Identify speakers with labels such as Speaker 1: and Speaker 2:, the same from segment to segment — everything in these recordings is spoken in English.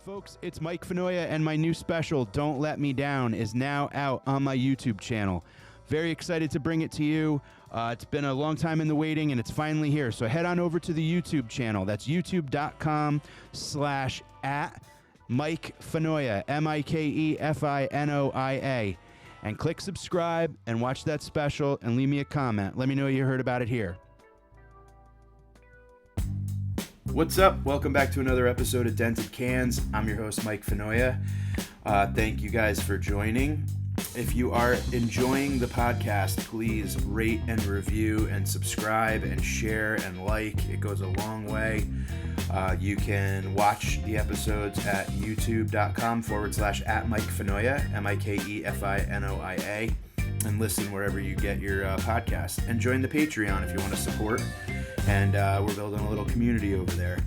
Speaker 1: Folks, it's Mike Fanoia, and my new special, Don't Let Me Down, is now out on my YouTube channel. Very excited to bring it to you. It's been a long time in the waiting, and it's finally here. So head on over to the YouTube channel. That's youtube.com/@MikeFanoia, MikeFinoia, and click subscribe and watch that special and leave me a comment. Let me know you heard about it here. What's up? Welcome back to another episode of Dented Cans. I'm your host, Mike Fanoia. Thank you guys for joining. If you are enjoying the podcast, please rate and review and subscribe and share and like. It goes a long way. You can watch the episodes at youtube.com/@MikeFinoia, MikeFinoia, and listen wherever you get your podcast. And join the Patreon if you want to support. And we're building a little community over there.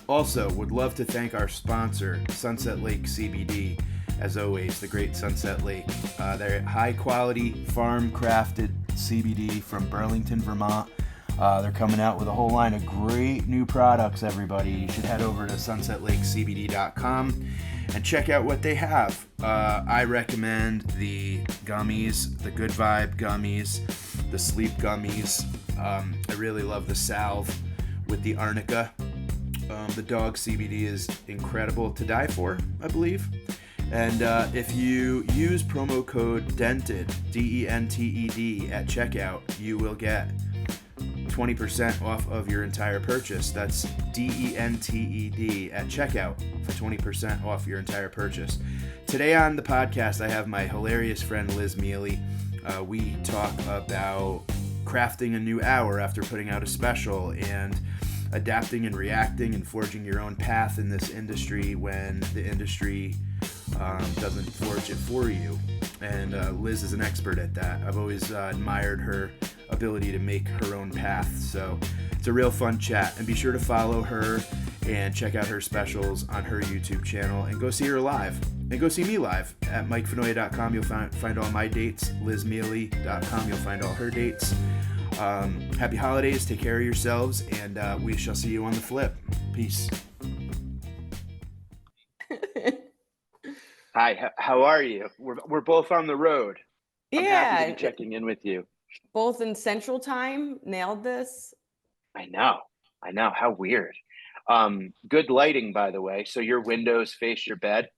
Speaker 1: Also, would love to thank our sponsor, Sunset Lake CBD. As always, the great Sunset Lake. They're high-quality, farm-crafted CBD from Burlington, Vermont. They're coming out with a whole line of great new products, everybody. You should head over to sunsetlakecbd.com and check out what they have. I recommend the gummies, the Good Vibe gummies, the Sleep gummies. I really love the salve with the arnica. The dog CBD is incredible to die for, I believe. And if you use promo code DENTED, DENTED, at checkout, you will get 20% off of your entire purchase. That's DENTED at checkout for 20% off your entire purchase. Today on the podcast, I have my hilarious friend Liz Miele. We talk about crafting a new hour after putting out a special and adapting and reacting and forging your own path in this industry when the industry doesn't forge it for you. And Liz is an expert at that. I've always admired her ability to make her own path. So it's a real fun chat. And be sure to follow her and check out her specials on her YouTube channel and go see her live. And go see me live at MikeFinoia.com. You'll find all my dates. LizMiele.com. You'll find all her dates. Happy holidays. Take care of yourselves. And we shall see you on the flip. Peace.
Speaker 2: Hi, how are you? We're both on the road.
Speaker 3: Yeah.
Speaker 2: I'm happy to be checking in with you.
Speaker 3: Both in Central Time. Nailed this.
Speaker 2: I know. How weird. Good lighting, by the way. So your windows face your bed.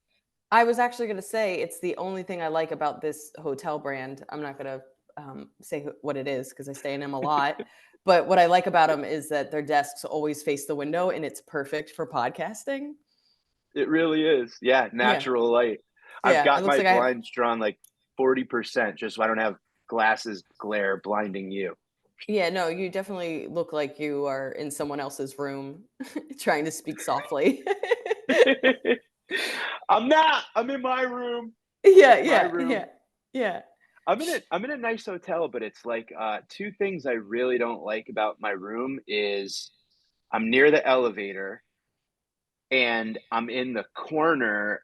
Speaker 3: I was actually going to say it's the only thing I like about this hotel brand. I'm not going to say what it is because I stay in them a lot. But what I like about them is that their desks always face the window and it's perfect for podcasting.
Speaker 2: It really is. Yeah, natural light. I've got my blinds drawn like 40% just so I don't have glasses glare blinding you.
Speaker 3: Yeah, no, you definitely look like you are in someone else's room trying to speak softly.
Speaker 2: I'm not. I'm in my room.
Speaker 3: Yeah.
Speaker 2: I'm in a nice hotel, but it's like two things I really don't like about my room is I'm near the elevator and I'm in the corner,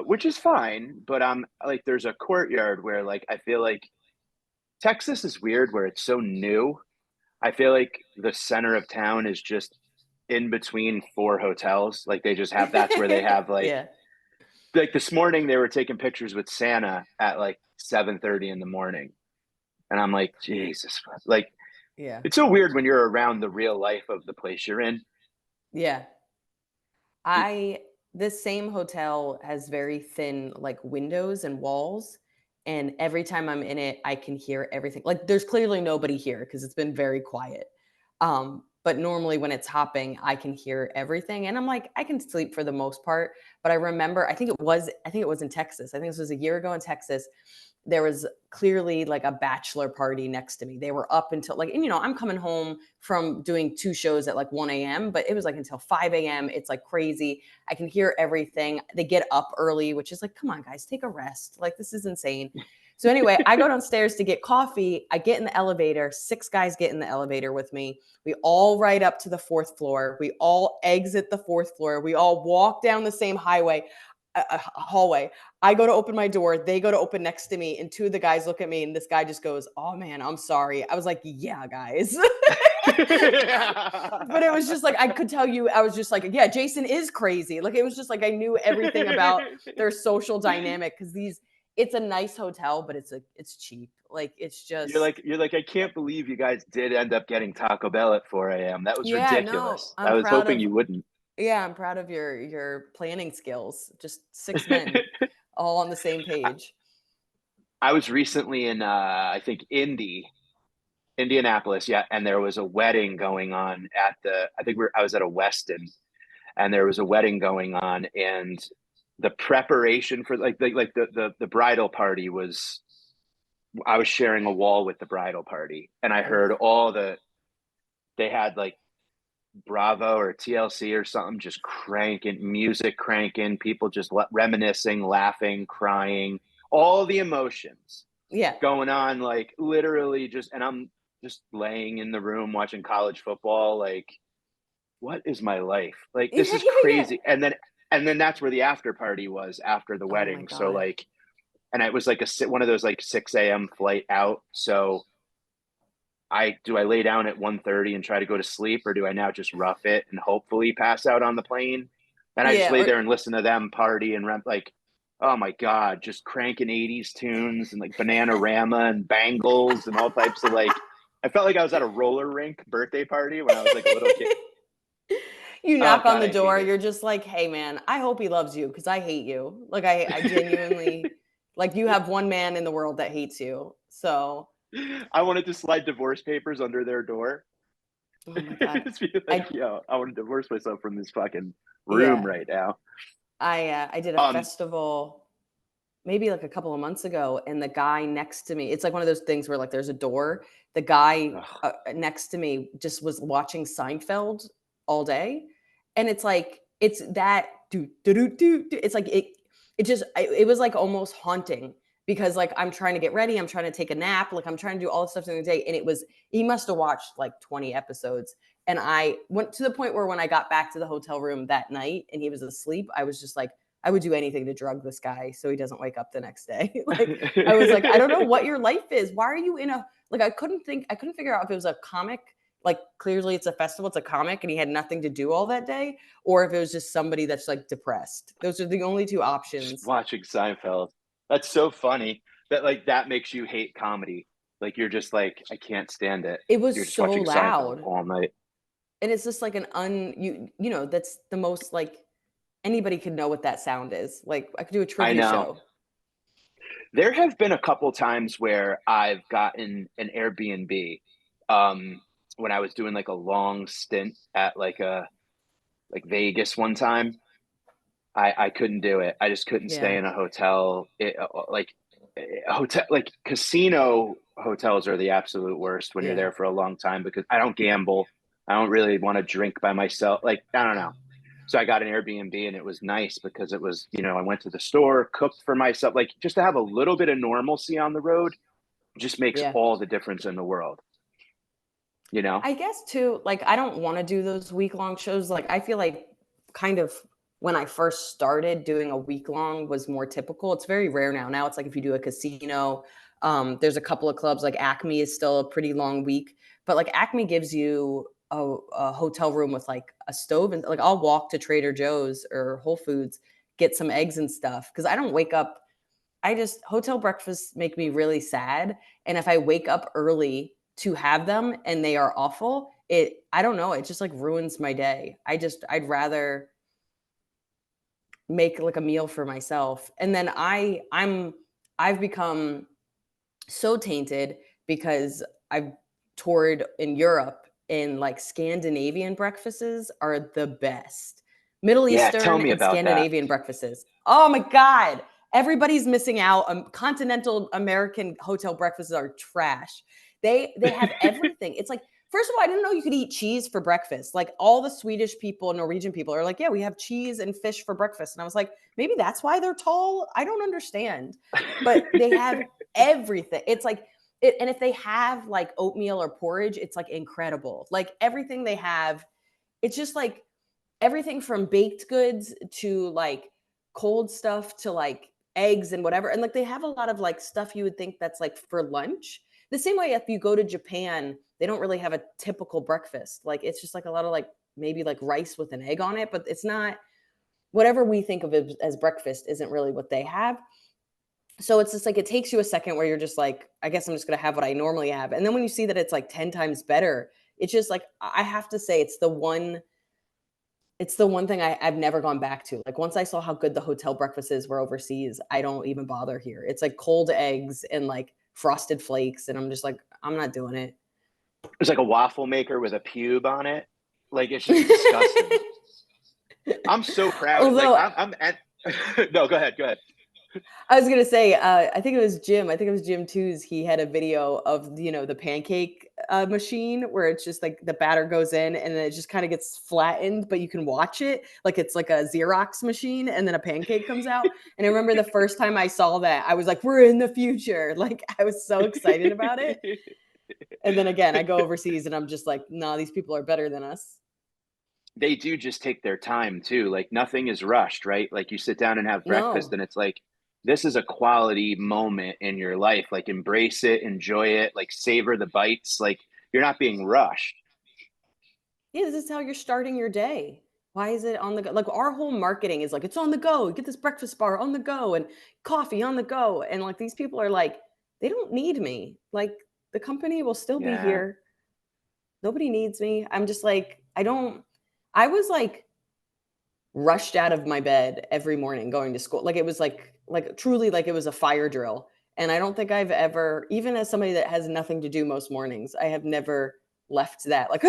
Speaker 2: which is fine, but I'm like there's a courtyard where like I feel like Texas is weird where it's so new. I feel like the center of town is just in between four hotels. Like they just have, that's where they have like, like this morning they were taking pictures with Santa at like 7:30 in the morning. And I'm like, Jesus, like, it's so weird when you're around the real life of the place you're in.
Speaker 3: Yeah. This same hotel has very thin like windows and walls. And every time I'm in it, I can hear everything. Like there's clearly nobody here because it's been very quiet. But normally when it's hopping, I can hear everything. And I'm like, I can sleep for the most part. But I remember, I think it was in Texas. I think this was a year ago in Texas. There was clearly like a bachelor party next to me. They were up until like, and I'm coming home from doing 2 shows at like 1 a.m., but it was like until 5 a.m. It's like crazy. I can hear everything. They get up early, which is like, come on guys, take a rest. Like this is insane. So anyway, I go downstairs to get coffee. I get in the elevator. 6 guys get in the elevator with me. We all ride up to the 4th floor. We all exit the 4th floor. We all walk down the same hallway. I go to open my door. They go to open next to me. And 2 of the guys look at me and this guy just goes, "Oh man, I'm sorry." I was like, "Yeah, guys." But it was just like, I could tell you, I was just like, yeah, Jason is crazy. Like, it was just like, I knew everything about their social dynamic, because it's a nice hotel, but it's cheap. Like, it's just,
Speaker 2: You're like, I can't believe you guys did end up getting Taco Bell at 4 a.m. That was
Speaker 3: yeah, no,
Speaker 2: ridiculous. I was hoping you wouldn't.
Speaker 3: yeah, I'm proud of your planning skills. Just 6 men all on the same page.
Speaker 2: I was recently in I think Indianapolis, yeah, and there was a wedding going on at I was at a Westin, and there was a wedding going on, and the preparation for the bridal party was, I was sharing a wall with the bridal party, and I heard they had like Bravo or TLC or something just cranking, music cranking, people just reminiscing, laughing, crying, all the emotions
Speaker 3: Yeah.
Speaker 2: going on, like literally and I'm just laying in the room watching college football. Like, what is my life? Like, this is crazy. And then that's where the after party was after the wedding. So like, and it was like one of those like 6 a.m. flight out. So I lay down at 1:30 and try to go to sleep, or do I now just rough it and hopefully pass out on the plane? And I just lay there and listen to them party and like, oh my God, just cranking 80s tunes and like Bananarama and Bangles and all types of like, I felt like I was at a roller rink birthday party when I was like a little kid.
Speaker 3: You knock on the door, you're just like, hey man, I hope he loves you, because I hate you. Like, I genuinely, like, you have one man in the world that hates you. So
Speaker 2: I wanted to slide divorce papers under their door.
Speaker 3: Oh my God.
Speaker 2: Like, yo, I want to divorce myself from this fucking room right now.
Speaker 3: I did a festival maybe like a couple of months ago, and the guy next to me, it's like one of those things where like there's a door. The guy next to me just was watching Seinfeld all day, and it's like, it's that it's like it was like almost haunting, because like I'm trying to get ready, I'm trying to take a nap, like I'm trying to do all the stuff during the day, and he must have watched like 20 episodes. And I went to the point where when I got back to the hotel room that night and he was asleep, I was just like, I would do anything to drug this guy so he doesn't wake up the next day. Like, I was like, I don't know what your life is. Why are you I couldn't figure out if it was a comic, like clearly it's a festival, it's a comic, and he had nothing to do all that day, or if it was just somebody that's like depressed. Those are the only two options.
Speaker 2: Just watching Seinfeld. That's so funny that like that makes you hate comedy. Like, you're just like, I can't stand it.
Speaker 3: It was
Speaker 2: you're just
Speaker 3: so
Speaker 2: watching
Speaker 3: loud
Speaker 2: Seinfeld all night.
Speaker 3: And it's just like you know, that's the most, like, anybody could know what that sound is. Like, I could do a trivia show.
Speaker 2: There have been a couple times where I've gotten an Airbnb when I was doing like a long stint at like Vegas one time. I couldn't do it. I just couldn't stay in a hotel. Like casino hotels are the absolute worst when you're there for a long time, because I don't gamble. I don't really want to drink by myself. Like, I don't know. So I got an Airbnb, and it was nice because it was, I went to the store, cooked for myself, like just to have a little bit of normalcy on the road just makes all the difference in the world.
Speaker 3: I guess too, like, I don't want to do those week-long shows. Like, I feel like kind of when I first started doing a week-long was more typical. It's very rare now. Now it's like if you do a casino, there's a couple of clubs, like Acme is still a pretty long week, but like Acme gives you a hotel room with like a stove, and like I'll walk to Trader Joe's or Whole Foods, get some eggs and stuff, because I don't wake up. Hotel breakfasts make me really sad. And if I wake up early to have them and they are awful, I don't know, it just like ruins my day. I'd rather make like a meal for myself. And then I've become so tainted because I've toured in Europe, and like Scandinavian breakfasts are the best. Middle Eastern and Scandinavian breakfasts. Oh my God. Everybody's missing out. Continental American hotel breakfasts are trash. They have everything. It's like, first of all, I didn't know you could eat cheese for breakfast. Like, all the Swedish people, Norwegian people are like, yeah, we have cheese and fish for breakfast. And I was like, maybe that's why they're tall. I don't understand. But they have everything. It's like, and if they have like oatmeal or porridge, it's like incredible. Like, everything they have, it's just like everything from baked goods to like cold stuff to like eggs and whatever. And like, they have a lot of like stuff you would think that's like for lunch. the same way if you go to Japan, they don't really have a typical breakfast. Like it's just like a lot of like maybe like rice with an egg on it, but it's not whatever we think of as breakfast isn't really what they have. So it's just like it takes you a second where you're just like, I guess I'm just gonna have what I normally have. And then when you see that it's like 10 times better, it's just like I have to say it's the one thing I've never gone back to. Like once I saw how good the hotel breakfasts were overseas, I don't even bother here. It's like cold eggs and like frosted flakes, and I'm just like, I'm not doing it.
Speaker 2: It's like a waffle maker with a pube on it. Like it's just disgusting. I'm so proud.
Speaker 3: Although,
Speaker 2: like no, go ahead.
Speaker 3: I was gonna say, I think it was Jim 2's. He had a video of the pancake machine where it's just like the batter goes in and then it just kind of gets flattened, but you can watch it like it's like a Xerox machine, and then a pancake comes out. And I remember the first time I saw that, I was like, "We're in the future!" Like I was so excited about it. And then again, I go overseas and I'm just like, "Nah, these people are better than us."
Speaker 2: They do just take their time too. Like nothing is rushed, right? Like you sit down and have breakfast, and it's like, this is a quality moment in your life. Like embrace it, enjoy it, like savor the bites. Like you're not being rushed.
Speaker 3: Yeah, this is how you're starting your day. Why is it on the go? Like our whole marketing is like, it's on the go. Get this breakfast bar on the go and coffee on the go. And like these people are like, they don't need me. Like the company will still be here. Nobody needs me. I'm just like, I was like rushed out of my bed every morning going to school. Like it was like truly like it was a fire drill. And I don't think I've ever, even as somebody that has nothing to do most mornings, I have never left that like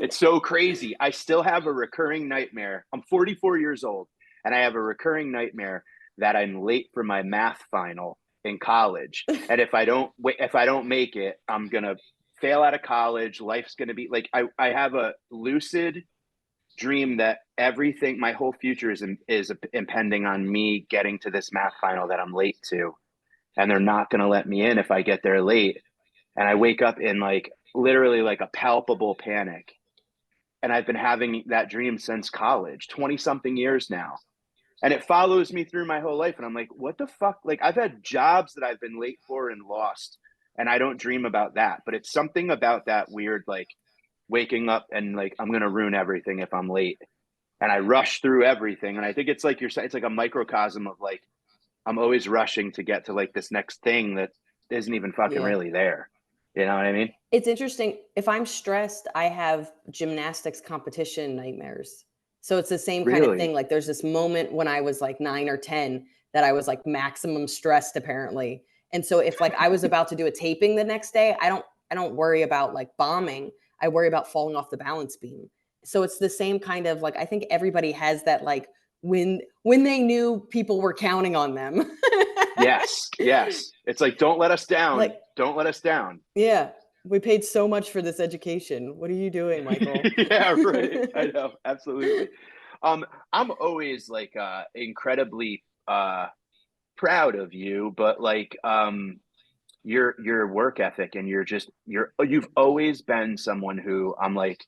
Speaker 2: It's so crazy. I still have a recurring nightmare. I'm 44 years old and I have a recurring nightmare that I'm late for my math final in college. And if I don't make it, I'm going to fail out of college. Life's going to be like, I have a lucid dream that everything, my whole future is impending on me getting to this math final that I'm late to. And they're not going to let me in if I get there late. And I wake up in like literally like a palpable panic. And I've been having that dream since college, 20 something years now. And it follows me through my whole life. And I'm like, what the fuck? Like I've had jobs that I've been late for and lost. And I don't dream about that. But it's something about that weird, like waking up and like, I'm going to ruin everything if I'm late. And I rush through everything. And I think it's like it's like a microcosm of like, I'm always rushing to get to like this next thing that isn't even fucking really there. You know what I mean?
Speaker 3: It's interesting. If I'm stressed, I have gymnastics competition nightmares. So it's the same kind of thing. Like there's this moment when I was like 9 or 10 that I was like maximum stressed apparently. And so if like I was about to do a taping the next day, I don't worry about like bombing. I worry about falling off the balance beam. So it's the same kind of like, I think everybody has that like when they knew people were counting on them.
Speaker 2: Yes. It's like, don't let us down. Like, don't let us down.
Speaker 3: Yeah. We paid so much for this education. What are you doing, Michael?
Speaker 2: Yeah, right. I know. Absolutely. I'm always like incredibly proud of you, but like your work ethic and you've always been someone who I'm like,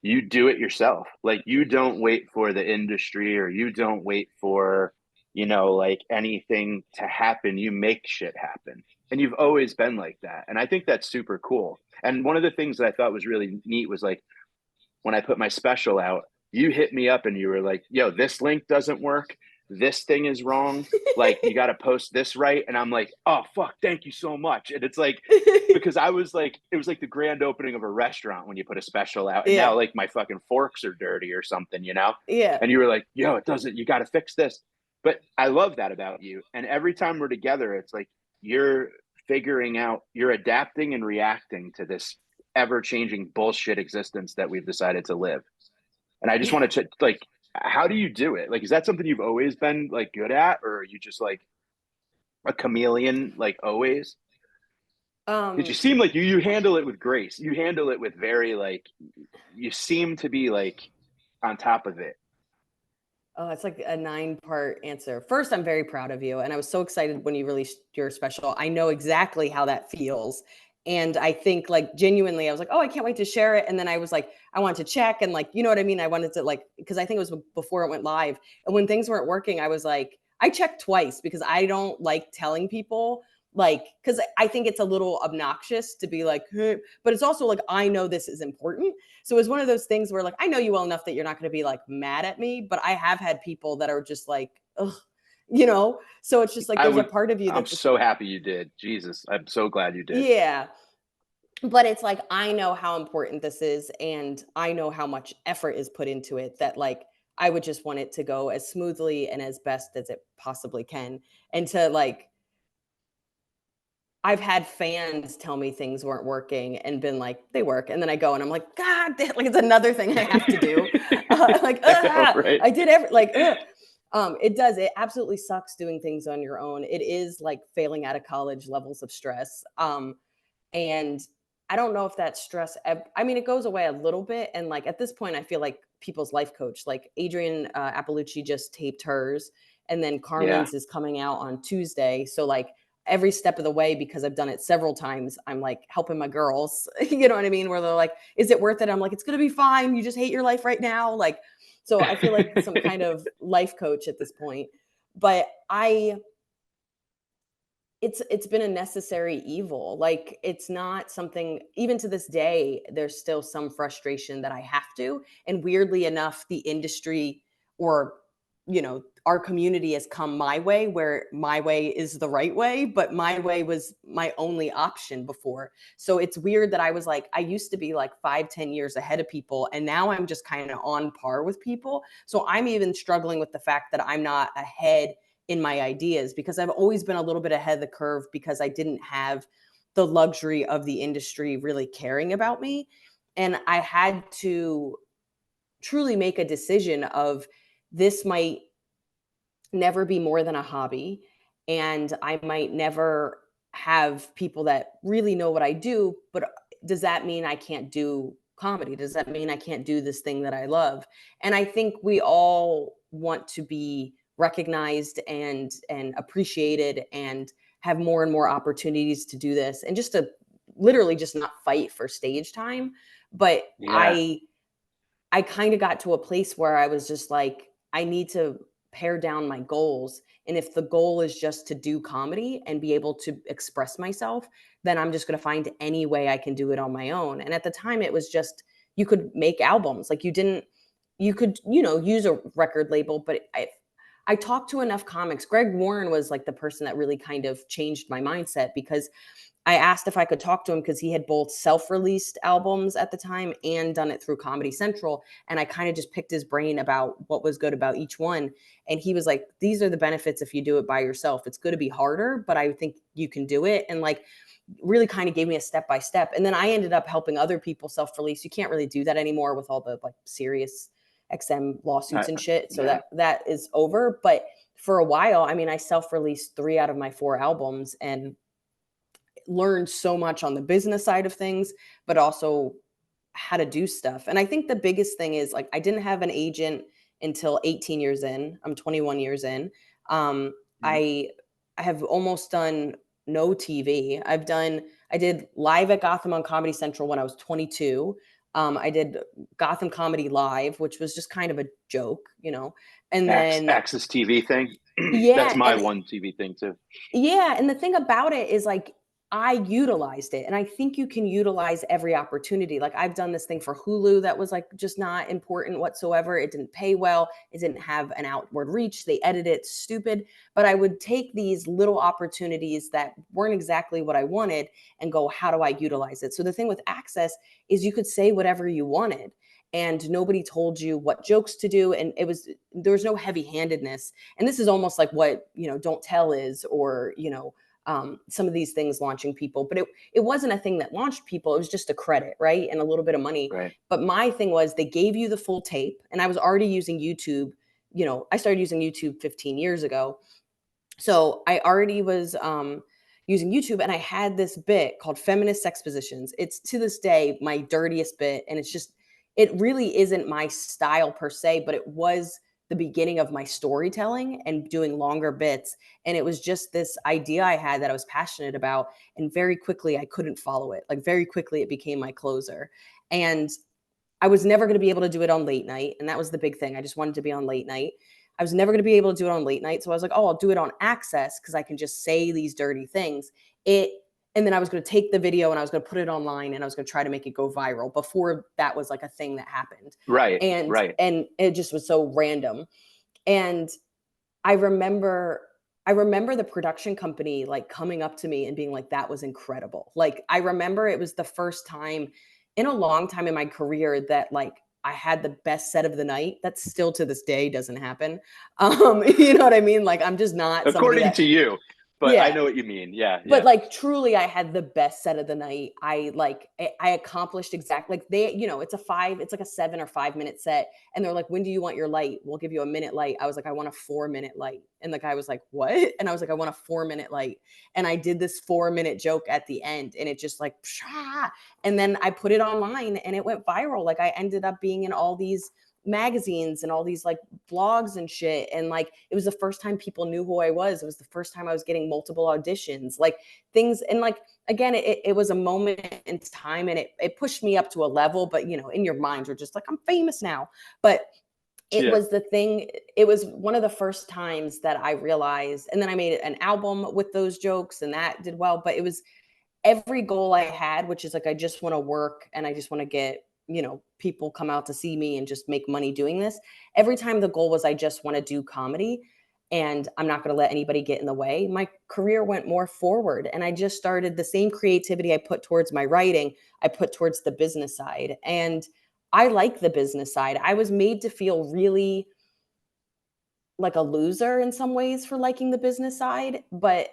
Speaker 2: you do it yourself. Like you don't wait for the industry or you don't wait for, like anything to happen. You make shit happen. And you've always been like that. And I think that's super cool. And one of the things that I thought was really neat was like, when I put my special out, you hit me up and you were like, yo, this link doesn't work. This thing is wrong. Like, you got to post this right. And I'm like, oh, fuck, thank you so much. And it's like, because I was like, it was like the grand opening of a restaurant when you put a special out. And now like my fucking forks are dirty or something,
Speaker 3: Yeah.
Speaker 2: And you were like, yo, it doesn't, you got to fix this. But I love that about you. And every time we're together, it's like, you're figuring out, you're adapting and reacting to this ever-changing bullshit existence that we've decided to live. And I just want to like, how do you do it? Like, is that something you've always been like good at, or are you just like a chameleon, like always? Did you seem like you handle it with grace? You handle it with very like, you seem to be like on top of it.
Speaker 3: Oh, it's like a 9-part answer. First, I'm very proud of you. And I was so excited when you released your special. I know exactly how that feels. And I think like genuinely, I was like, oh, I can't wait to share it. And then I was like, I wanted to check and like, you know what I mean? I wanted to like, because I think it was before it went live. And when things weren't working, I was like, I check twice because I don't like telling people, like, because I think it's a little obnoxious to be like, hey, but it's also like, I know this is important. So it's one of those things where like, I know you well enough that you're not going to be like mad at me, but I have had people that are just like, ugh, so it's just like, there's a part of you
Speaker 2: I'm
Speaker 3: that just,
Speaker 2: so happy you did. Jesus, I'm so glad you did.
Speaker 3: yeah. But it's like, I know how important this is, and I know how much effort is put into it, that like, I would just want it to go as smoothly and as best as it possibly can. And to like, I've had fans tell me things weren't working and been like, they work. And then I go and I'm like, God, like it's another thing I have to do. Like,
Speaker 2: I know, right?
Speaker 3: I did it does. It absolutely sucks doing things on your own. It is like failing out of college levels of stress. And I don't know if that stress, I mean, it goes away a little bit. And like at this point, I feel like people's life coach, like Adrienne Appalucci just taped hers, and then
Speaker 2: Yeah.
Speaker 3: Carmen's is coming out on Tuesday. So like every step of the way, because I've done it several times, I'm like helping my girls, you know what I mean? Where they're like, is it worth it? I'm like, it's going to be fine. You just hate your life right now. Like, so I feel like some kind of life coach at this point, but it's been a necessary evil. Like, it's not something, even to this day, there's still some frustration that I have to. And weirdly enough, the industry, or, our community has come my way, where my way is the right way, but my way was my only option before. So it's weird that I was like, I used to be like 5-10 years ahead of people, and now I'm just kind of on par with people. So I'm even struggling with the fact that I'm not ahead in my ideas, because I've always been a little bit ahead of the curve, because I didn't have the luxury of the industry really caring about me. And I had to truly make a decision of, this might never be more than a hobby, and I might never have people that really know what I do, but does that mean I can't do comedy? Does that mean I can't do this thing that I love? And I think we all want to be recognized and appreciated, and have more and more opportunities to do this, and just to literally just not fight for stage time. But
Speaker 2: Yeah.
Speaker 3: I kind of got to a place where I was just like, I need to pare down my goals. And if the goal is just to do comedy and be able to express myself, then I'm just going to find any way I can do it on my own. And at the time, it was just, you could make albums. Like, you could, use a record label, but I talked to enough comics. Greg Warren was like the person that really kind of changed my mindset, because I asked if I could talk to him, because he had both self-released albums at the time and done it through Comedy Central. And I kind of just picked his brain about what was good about each one. And he was like, these are the benefits if you do it by yourself. It's going to be harder, but I think you can do it. And like, really kind of gave me a step by step. And then I ended up helping other people self-release. You can't really do that anymore with all the like serious XM lawsuits and shit. So
Speaker 2: Yeah.
Speaker 3: that is over. But for a while, I mean, I self-released 3 out of my 4 albums, and learned so much on the business side of things, but also how to do stuff. And I think the biggest thing is, like, I didn't have an agent until 18 years in. I'm 21 years in. I have almost done no TV. I did live at Gotham on Comedy Central when I was 22. I did Gotham Comedy Live, which was just kind of a joke, and then
Speaker 2: Access TV thing. That's
Speaker 3: yeah,
Speaker 2: my one TV thing too.
Speaker 3: yeah, and the thing about it is, like, I utilized it, and I think you can utilize every opportunity. Like, I've done this thing for Hulu that was like just not important whatsoever. It didn't pay well. It didn't have an outward reach. They edited it stupid. But I would take these little opportunities that weren't exactly what I wanted and go, how do I utilize it? So the thing with Access is, you could say whatever you wanted, and nobody told you what jokes to do, and there was no heavy-handedness. And this is almost like what Don't Tell is, or some of these things launching people. But it wasn't a thing that launched people. It was just a credit, right? And a little bit of money.
Speaker 2: Right.
Speaker 3: But my thing was, they gave you the full tape, and I was already using YouTube. I started using YouTube 15 years ago. So I already was using YouTube, and I had this bit called Feminist Sex Positions. It's to this day my dirtiest bit. And it really isn't my style per se, but it was the beginning of my storytelling and doing longer bits. And it was just this idea I had that I was passionate about. And very quickly, I couldn't follow it. Like, very quickly, it became my closer. And I was never going to be able to do it on late night. And that was the big thing. I just wanted to be on late night. I was never going to be able to do it on late night. So I was like, oh, I'll do it on Access because I can just say these dirty things. And then I was going to take the video and I was going to put it online and I was going to try to make it go viral before that was like a thing that happened.
Speaker 2: Right.
Speaker 3: And it just was so random. And I remember the production company like coming up to me and being like, that was incredible. Like, I remember it was the first time in a long time in my career that like I had the best set of the night. That still to this day doesn't happen. You know what I mean? Like, I'm just not
Speaker 2: according to you. But
Speaker 3: yeah.
Speaker 2: I know what you mean. Yeah.
Speaker 3: But like, truly, I had the best set of the night. I accomplished exactly like they, you know, it's like a 7 or 5 minute set. And they're like, when do you want your light? We'll give you a minute light. I was like, I want a 4-minute light. And the guy was like, what? And I was like, I want a 4-minute light. And I did this 4-minute joke at the end and it just like, pshaw. And then I put it online and it went viral. Like, I ended up being in all these magazines and all these like blogs and shit, and like it was the first time people knew who I was. It was the first time I was getting multiple auditions, like things. And like, again, it was a moment in time and it pushed me up to a level, but you know, in your mind you're just like, I'm famous now. But it was the thing, it was one of the first times that I realized, and then I made an album with those jokes and that did well. But it was every goal I had, which is like, I just want to work and I just want to get, you know, people come out to see me and just make money doing this. Every time the goal was, I just want to do comedy and I'm not going to let anybody get in the way, my career went more forward. And I just started the same creativity I put towards my writing, I put towards the business side. And I like the business side. I was made to feel really like a loser in some ways for liking the business side. But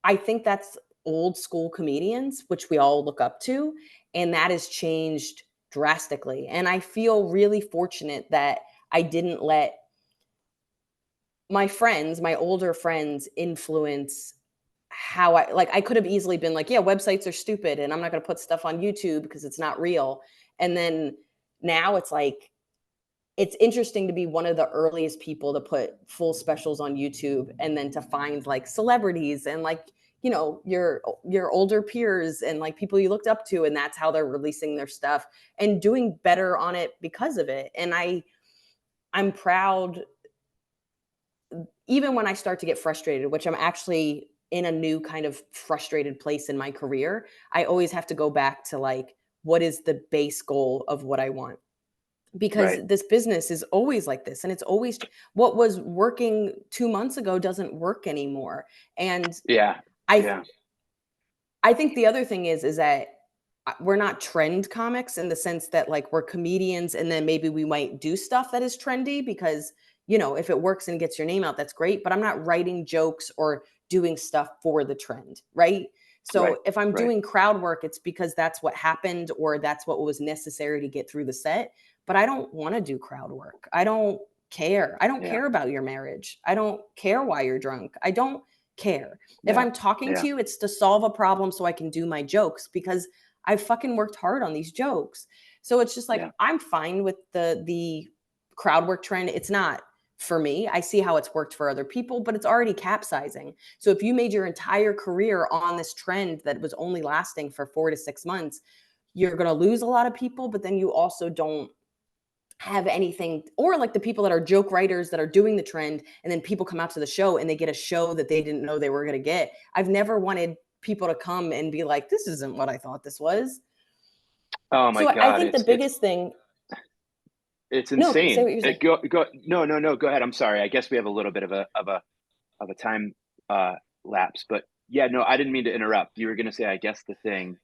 Speaker 3: I think that's old school comedians, which we all look up to. And that has changed drastically. And I feel really fortunate that I didn't let my friends, my older friends, influence how I could have easily been like, yeah, websites are stupid and I'm not going to put stuff on YouTube because it's not real. And then now it's like, it's interesting to be one of the earliest people to put full specials on YouTube and then to find like celebrities and like, you know, your older peers and like people you looked up to, and that's how they're releasing their stuff and doing better on it because of it. And I'm proud, even when I start to get frustrated, which I'm actually in a new kind of frustrated place in my career, I always have to go back to like, what is the base goal of what I want? Because this business is always like this. And it's always what was working 2 months ago doesn't work anymore. And I think the other thing is that we're not trend comics in the sense that like we're comedians and then maybe we might do stuff that is trendy because, you know, if it works and gets your name out, that's great. But I'm not writing jokes or doing stuff for the trend, right? So if I'm doing crowd work, it's because that's what happened or that's what was necessary to get through the set. But I don't want to do crowd work. I don't care. I don't care about your marriage. I don't care why you're drunk. I don't care. If I'm talking to you, it's to solve a problem so I can do my jokes because I fucking worked hard on these jokes. So it's just like, I'm fine with the crowd work trend. It's not for me. I see how it's worked for other people, but it's already capsizing. So if you made your entire career on this trend that was only lasting for 4 to 6 months, you're going to lose a lot of people, but then you also don't have anything, or like the people that are joke writers that are doing the trend and then people come out to the show and they get a show that they didn't know they were going to get. I've never wanted people to come and be like, this isn't what I thought this was.
Speaker 2: Oh my God.
Speaker 3: I think the biggest thing.
Speaker 2: It's insane.
Speaker 3: No, say what you're saying.
Speaker 2: No, go ahead. I'm sorry. I guess we have a little bit of a time lapse, but yeah, no, I didn't mean to interrupt. You were going to say, I guess the thing.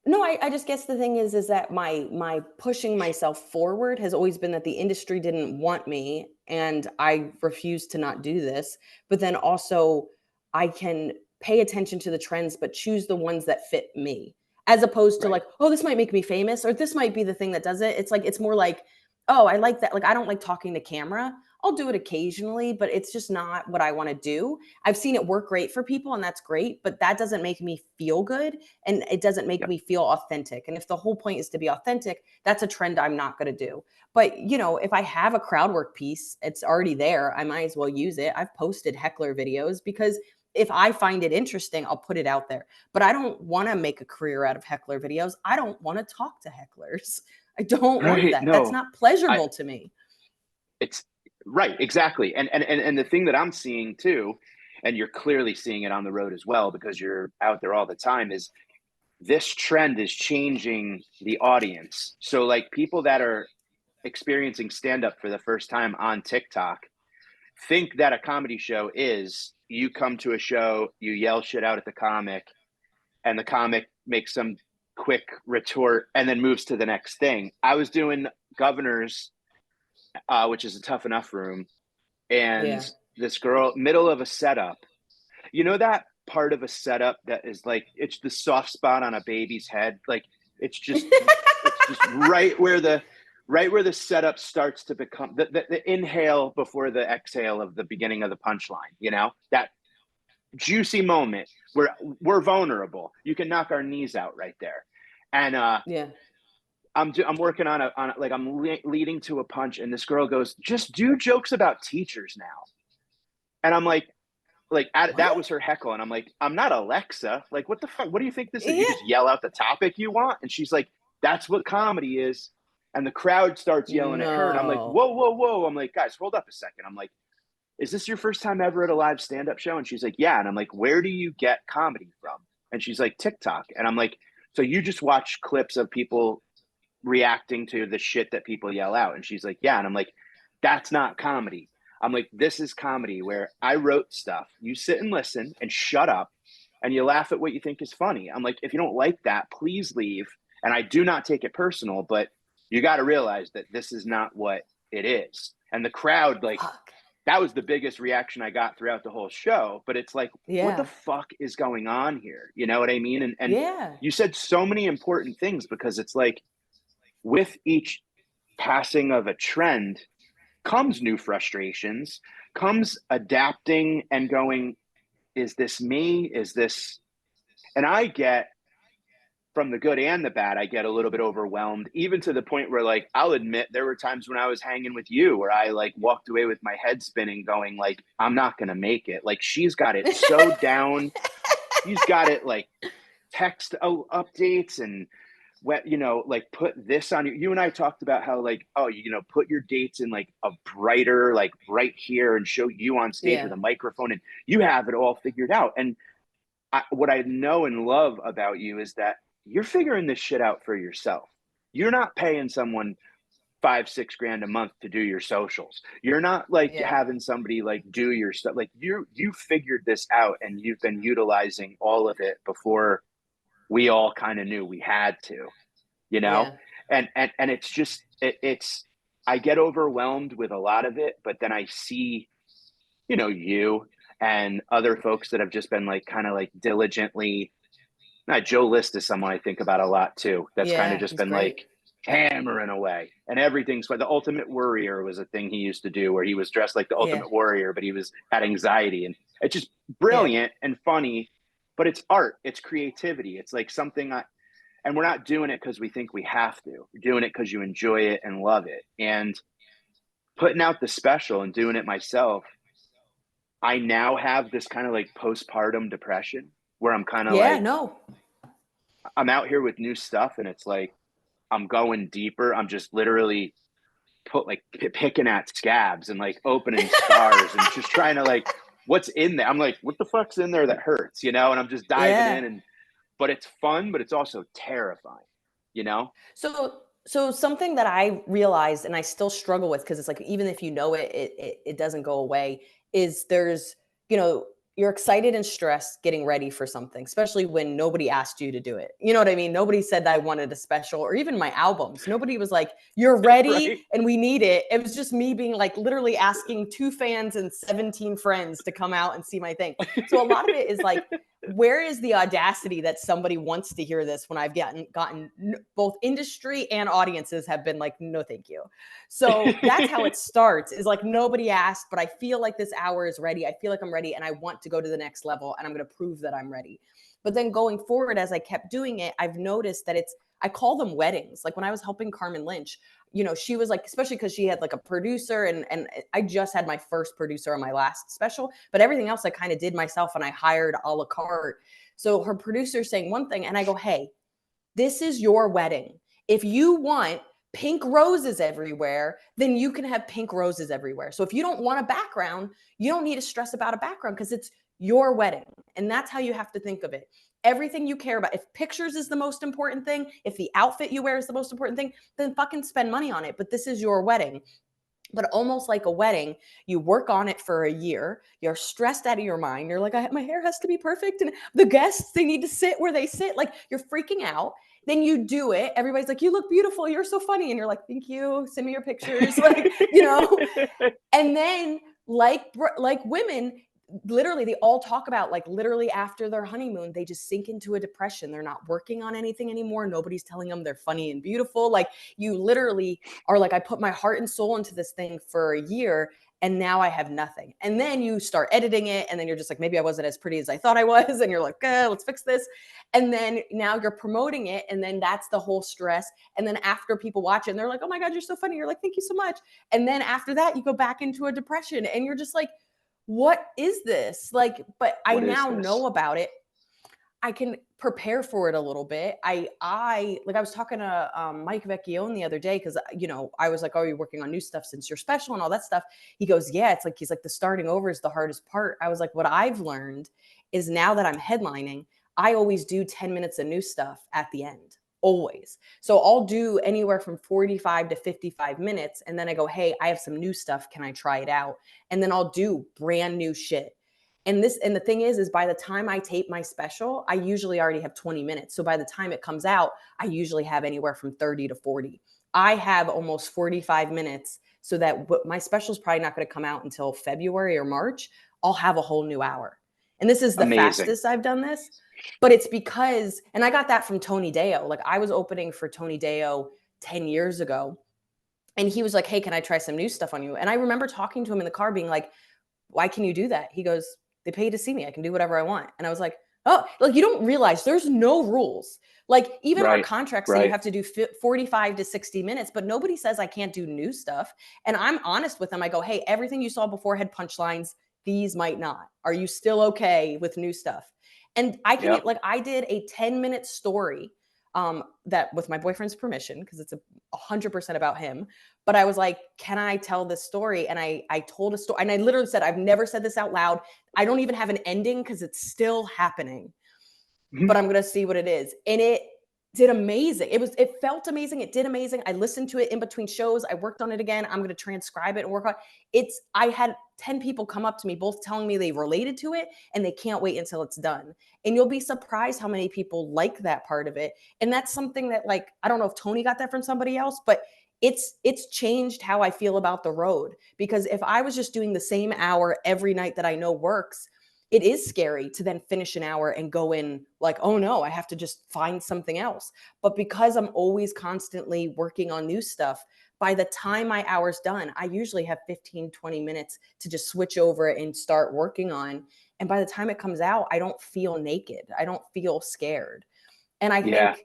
Speaker 3: No, I just guess the thing is that my pushing myself forward has always been that the industry didn't want me and I refused to not do this. But then also I can pay attention to the trends, but choose the ones that fit me, as opposed to like, oh, this might make me famous or this might be the thing that does it. It's like, it's more like, oh, I like that. Like, I don't like talking to camera. I'll do it occasionally, but it's just not what I want to do. I've seen it work great for people and that's great, but that doesn't make me feel good and it doesn't make me feel authentic. And if the whole point is to be authentic, that's a trend I'm not going to do. But, you know, if I have a crowd work piece, it's already there. I might as well use it. I've posted heckler videos because if I find it interesting, I'll put it out there. But I don't want to make a career out of heckler videos. I don't want to talk to hecklers. I don't want that. No, that's not pleasurable to me.
Speaker 2: It's Right, exactly. And the thing that I'm seeing too, and you're clearly seeing it on the road as well because you're out there all the time, is this trend is changing the audience. So like people that are experiencing stand-up for the first time on TikTok think that a comedy show is you come to a show, you yell shit out at the comic, and the comic makes some quick retort and then moves to the next thing. I was doing Governors, which is a tough enough room, and this girl, middle of a setup, you know that part of a setup that is like it's the soft spot on a baby's head, like it's just right where the setup starts to become the inhale before the exhale of the beginning of the punchline, you know, that juicy moment where we're vulnerable. You can knock our knees out right there. And I'm working on like I'm leading to a punch, and this girl goes, "Just do jokes about teachers now." And I'm like that was her heckle, and I'm like, I'm not Alexa. Like, what the fuck? What do you think this is? You just yell out the topic you want, and she's like, "That's what comedy is." And the crowd starts yelling at her, and I'm like, "Whoa, whoa, whoa!" I'm like, "Guys, hold up a second." I'm like, "Is this your first time ever at a live stand-up show?" And she's like, "Yeah." And I'm like, "Where do you get comedy from?" And she's like, "TikTok." And I'm like, "So you just watch clips of people reacting to the shit that people yell out?" And she's like, "Yeah." And I'm like, "That's not comedy." I'm like, "This is comedy where I wrote stuff. You sit and listen and shut up and you laugh at what you think is funny." I'm like, "If you don't like that, please leave." And I do not take it personal, but you got to realize that this is not what it is. And the crowd, like, that was the biggest reaction I got throughout the whole show. But it's like, what the fuck is going on here? You know what I mean? And you said so many important things, because it's like with each passing of a trend comes new frustrations, comes adapting and going, is this me? Is this? And I get, from the good and the bad, I get a little bit overwhelmed, even to the point where, like, I'll admit there were times when I was hanging with you where I like walked away with my head spinning going like, I'm not going to make it. Like, she's got it so down. She's got it like text updates and what, you know, like put this on you. You and I talked about how like, oh, you know, put your dates in like a brighter, like right here, and show you on stage with a microphone, and you have it all figured out. And what I know and love about you is that you're figuring this shit out for yourself. You're not paying someone $5-6 grand a month to do your socials. You're not like having somebody like do your stuff. Like you figured this out, and you've been utilizing all of it before we all kind of knew we had to, you know? And it's just, it's, I get overwhelmed with a lot of it, but then I see, you know, you and other folks that have just been like, kind of like diligently, Joe List is someone I think about a lot too. That's kind of just been like hammering away, and everything's the Ultimate Warrior was a thing he used to do where he was dressed like the Ultimate Warrior, but he had anxiety, and it's just brilliant and funny, but it's art, it's creativity. It's like something and we're not doing it because we think we have to. We're doing it because you enjoy it and love it. And putting out the special and doing it myself, I now have this kind of like postpartum depression where I'm kind of I'm out here with new stuff, and it's like I'm going deeper. I'm just literally picking at scabs and like opening scars and just trying to like, what's in there? I'm like, what the fuck's in there that hurts, you know? And I'm just diving in, but it's fun, but it's also terrifying, you know?
Speaker 3: So something that I realized, and I still struggle with, because it's like, even if you know it, it doesn't go away, is there's, you know, you're excited and stressed getting ready for something, especially when nobody asked you to do it. You know what I mean? Nobody said that I wanted a special, or even my albums. Nobody was like, you're ready and we need it. It was just me being like literally asking 2 fans and 17 friends to come out and see my thing. So a lot of it is like, where is the audacity that somebody wants to hear this when I've gotten both industry and audiences have been like, no, thank you. So that's how it starts, is like, nobody asked, but I feel like this hour is ready. I feel like I'm ready, and I want to go to the next level, and I'm going to prove that I'm ready. But then going forward, as I kept doing it, I've noticed that I call them weddings. Like when I was helping Carmen Lynch, you know, she was like, especially because she had like a producer, and I just had my first producer on my last special, but everything else I kind of did myself, and I hired a la carte. So her producer's saying one thing, and I go, hey, this is your wedding. If you want pink roses everywhere, then you can have pink roses everywhere. So if you don't want a background, you don't need to stress about a background because it's your wedding. And that's how you have to think of it. Everything you care about, if pictures is the most important thing, if the outfit you wear is the most important thing, then fucking spend money on it. But this is your wedding. But almost like a wedding, you work on it for a year. You're stressed out of your mind. You're like, my hair has to be perfect. And the guests, they need to sit where they sit. Like, you're freaking out. Then you do it. Everybody's like, you look beautiful. You're so funny. And you're like, thank you. Send me your pictures. Like, you know, and then like women, literally, they all talk about, like, literally after their honeymoon, they just sink into a depression. They're not working on anything anymore. Nobody's telling them they're funny and beautiful. Like, you literally are like, I put my heart and soul into this thing for a year and now I have nothing. And then you start editing it. And then you're just like, maybe I wasn't as pretty as I thought I was. And you're like, let's fix this. And then now you're promoting it. And then that's the whole stress. And then after people watch it and they're like, oh my God, you're so funny. You're like, thank you so much. And then after that, you go back into a depression and you're just like, what is this? Like, but I now know about it. I can prepare for it a little bit. I was talking to Mike Vecchione the other day because, you know, I was like, oh, you're working on new stuff since you're special and all that stuff. He goes, yeah, it's like, he's like, the starting over is the hardest part. I was like, what I've learned is now that I'm headlining, I always do 10 minutes of new stuff at the end. Always. So I'll do anywhere from 45 to 55 minutes. And then I go, hey, I have some new stuff. Can I try it out? And then I'll do brand new shit. And the thing is by the time I tape my special, I usually already have 20 minutes. So by the time it comes out, I usually have anywhere from 30 to 40. I have almost 45 minutes so that my special is probably not going to come out until February or March. I'll have a whole new hour. And this is the fastest I've done this. But it's because, and I got that from Tony Deo. Like, I was opening for Tony Deo 10 years ago. And he was like, hey, can I try some new stuff on you? And I remember talking to him in the car being like, why can you do that? He goes, they pay to see me. I can do whatever I want. And I was like, oh, like, you don't realize there's no rules. Like, even our contracts say you have to do 45 to 60 minutes, but nobody says I can't do new stuff. And I'm honest with them. I go, hey, everything you saw before had punchlines. These might not. Are you still okay with new stuff? And I can, like, I did a 10-minute story that with my boyfriend's permission, because it's 100% about him. But I was like, can I tell this story? And I told a story, and I literally said, I've never said this out loud. I don't even have an ending because it's still happening, but I'm going to see what it is. And it did amazing. It felt amazing. It did amazing. I listened to it in between shows. I worked on it again. I'm going to transcribe it and work on it. I had 10 people come up to me, both telling me they related to it and they can't wait until it's done. And you'll be surprised how many people like that part of it. And that's something that, like, I don't know if Tony got that from somebody else, but it's changed how I feel about the road. Because if I was just doing the same hour every night that I know works, it is scary to then finish an hour and go in like, oh no, I have to just find something else. But because I'm always constantly working on new stuff, by the time my hour's done, I usually have 15, 20 minutes to just switch over and start working on. And by the time it comes out, I don't feel naked. I don't feel scared. And I think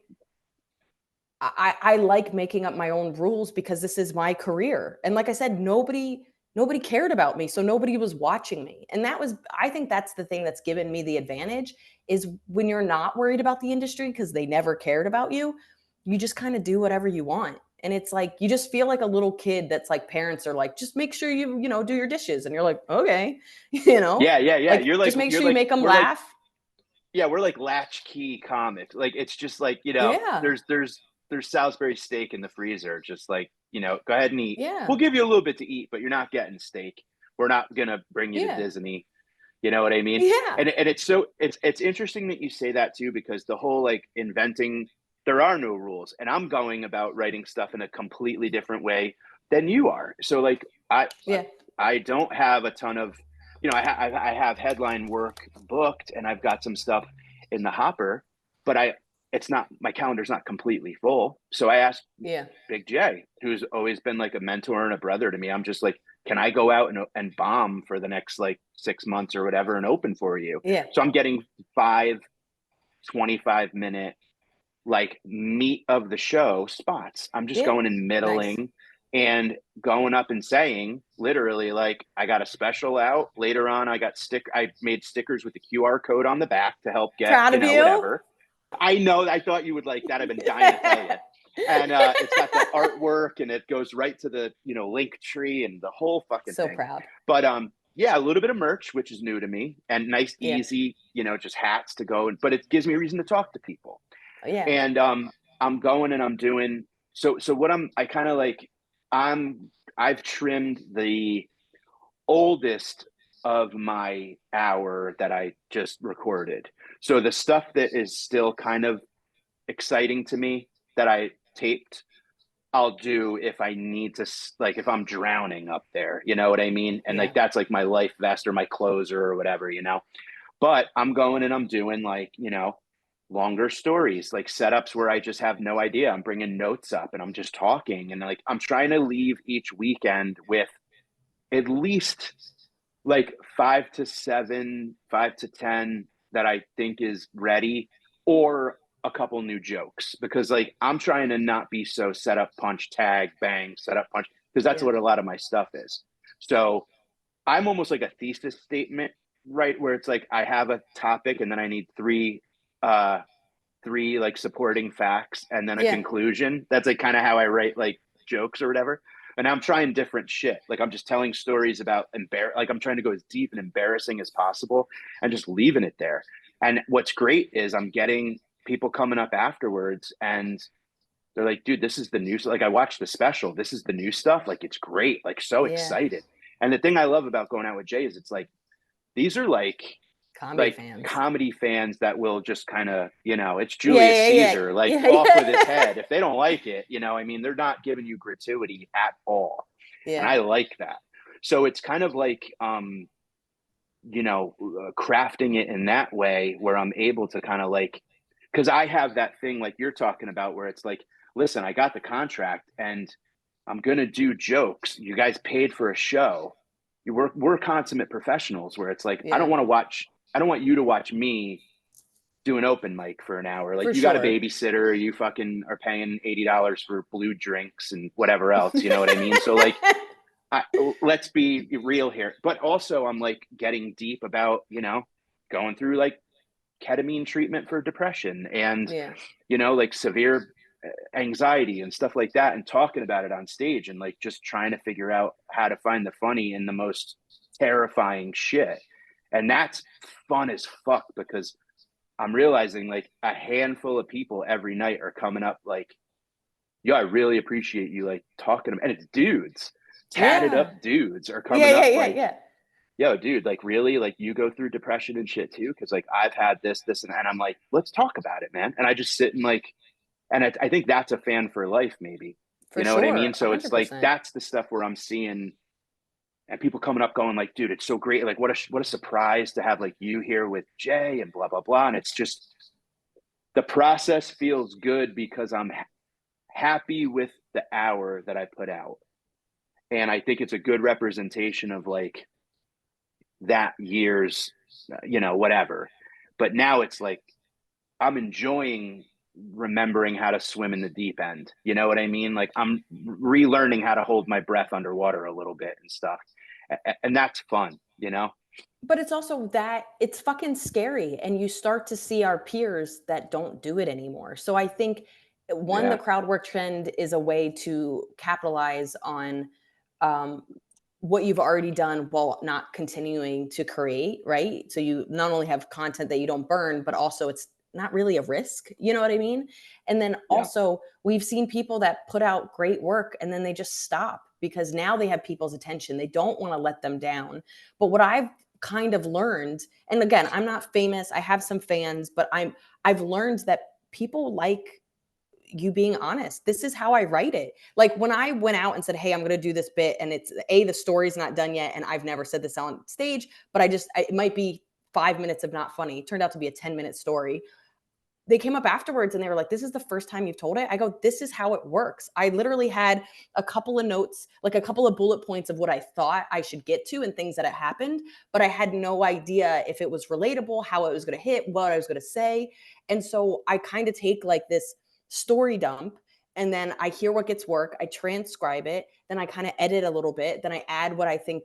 Speaker 3: I like making up my own rules because this is my career. And like I said, nobody cared about me. So nobody was watching me. And I think that's the thing that's given me the advantage is when you're not worried about the industry because they never cared about you, you just kind of do whatever you want. And it's like, you just feel like a little kid that's like, parents are like, just make sure you do your dishes. And you're like, okay,
Speaker 2: Yeah.
Speaker 3: Like,
Speaker 2: you're like,
Speaker 3: just make sure you make them laugh.
Speaker 2: We're like latchkey comics. Like, it's just like, there's Salisbury steak in the freezer. Just like, go ahead and eat.
Speaker 3: Yeah.
Speaker 2: We'll give you a little bit to eat, but you're not getting steak. We're not going to bring you to Disney. You know what I mean?
Speaker 3: Yeah.
Speaker 2: And it's interesting that you say that too, because the whole like inventing, there are no rules, and I'm going about writing stuff in a completely different way than you are. So like, I don't have a ton of, I have headline work booked and I've got some stuff in the hopper, but my calendar's not completely full. So I asked Big J, who's always been like a mentor and a brother to me. I'm just like, can I go out and bomb for the next like 6 months or whatever and open for you?
Speaker 3: Yeah.
Speaker 2: So I'm getting 5 25-minute like meat of the show spots. I'm just going and middling and going up and saying literally like, I got a special out later on. I made stickers with the QR code on the back to help get,
Speaker 3: Proud of you.
Speaker 2: whatever. I know. I thought you would like that. I've been dying to tell you. And it's got the artwork, and it goes right to the, link tree and the whole fucking
Speaker 3: So
Speaker 2: thing.
Speaker 3: proud.
Speaker 2: But yeah, a little bit of merch, which is new to me, and nice,
Speaker 3: Yeah.
Speaker 2: easy, just hats to go. But it gives me a reason to talk to people.
Speaker 3: Yeah.
Speaker 2: And I'm going and I'm doing so what I kind of like, I've trimmed the oldest of my hour that I just recorded. So the stuff that is still kind of exciting to me that I taped, I'll do if I need to, like if I'm drowning up there, you know what I mean? And like that's like my life vest or my closer or whatever, But I'm going and I'm doing like, longer stories, like setups where I just have no idea. I'm bringing notes up and I'm just talking, and like I'm trying to leave each weekend with at least like 5 to 7, 5 to 10 that I think is ready, or a couple new jokes, because like I'm trying to not be so set up, punch, tag, bang, set up, punch, because that's what a lot of my stuff is. So I'm almost like a thesis statement, right? Where it's like I have a topic and then I need three like supporting facts and then a conclusion. That's like kind of how I write like jokes or whatever. And I'm trying different shit. Like I'm just telling stories about like I'm trying to go as deep and embarrassing as possible and just leaving it there. And what's great is I'm getting people coming up afterwards and they're like, dude, this is the new, like I watched the special. This is the new stuff. Like it's great. Like so excited. And the thing I love about going out with Jay is it's like, these are like comedy fans that will just kind of, it's Julius Caesar, like off with his head. If they don't like it, I mean, they're not giving you gratuity at all. And I like that. So it's kind of like, crafting it in that way where I'm able to kind of like, because I have that thing like you're talking about where it's like, listen, I got the contract and I'm going to do jokes. You guys paid for a show. We're consummate professionals where it's like, I don't want you to watch me do an open mic for an hour. Like you got a babysitter, you fucking are paying $80 for blue drinks and whatever else, you know what I mean? So like, let's be real here. But also I'm like getting deep about, going through like ketamine treatment for depression and, like severe anxiety and stuff like that, and talking about it on stage and like just trying to figure out how to find the funny in the most terrifying shit. And that's fun as fuck, because I'm realizing like a handful of people every night are coming up like, yo, I really appreciate you like talking to them. And it's dudes, tatted up dudes are coming up like, yo, dude, like really, like you go through depression and shit too? Cause like I've had this, and I'm like, let's talk about it, man. And I just sit and like, and I think that's a fan for life, maybe. You know what I mean? So 100%. It's like, that's the stuff where I'm seeing and people coming up going like, dude, it's so great. Like what a surprise to have like you here with Jay and blah, blah, blah. And it's just, the process feels good because I'm happy with the hour that I put out. And I think it's a good representation of like that year's, whatever. But now it's like, I'm enjoying remembering how to swim in the deep end. You know what I mean? Like I'm relearning how to hold my breath underwater a little bit and stuff. And that's fun,
Speaker 3: But it's also that it's fucking scary. And you start to see our peers that don't do it anymore. So I think the crowdwork trend is a way to capitalize on what you've already done while not continuing to create, right? So you not only have content that you don't burn, but also it's not really a risk. You know what I mean? And then also we've seen people that put out great work and then they just stop because now they have people's attention. They don't want to let them down. But what I've kind of learned, and again, I'm not famous, I have some fans, but I've learned that people like you being honest. This is how I write it. Like when I went out and said, hey, I'm going to do this bit, and it's the story's not done yet. And I've never said this on stage, but it might be 5 minutes of not funny. It turned out to be a 10-minute story. They came up afterwards and they were like, this is the first time you've told it? I go, this is how it works. I literally had a couple of notes, like a couple of bullet points of what I thought I should get to and things that had happened, but I had no idea if it was relatable, how it was going to hit, what I was going to say. And so I kind of take like this story dump, and then I hear what gets work, I transcribe it, then I kind of edit a little bit, then I add what I think,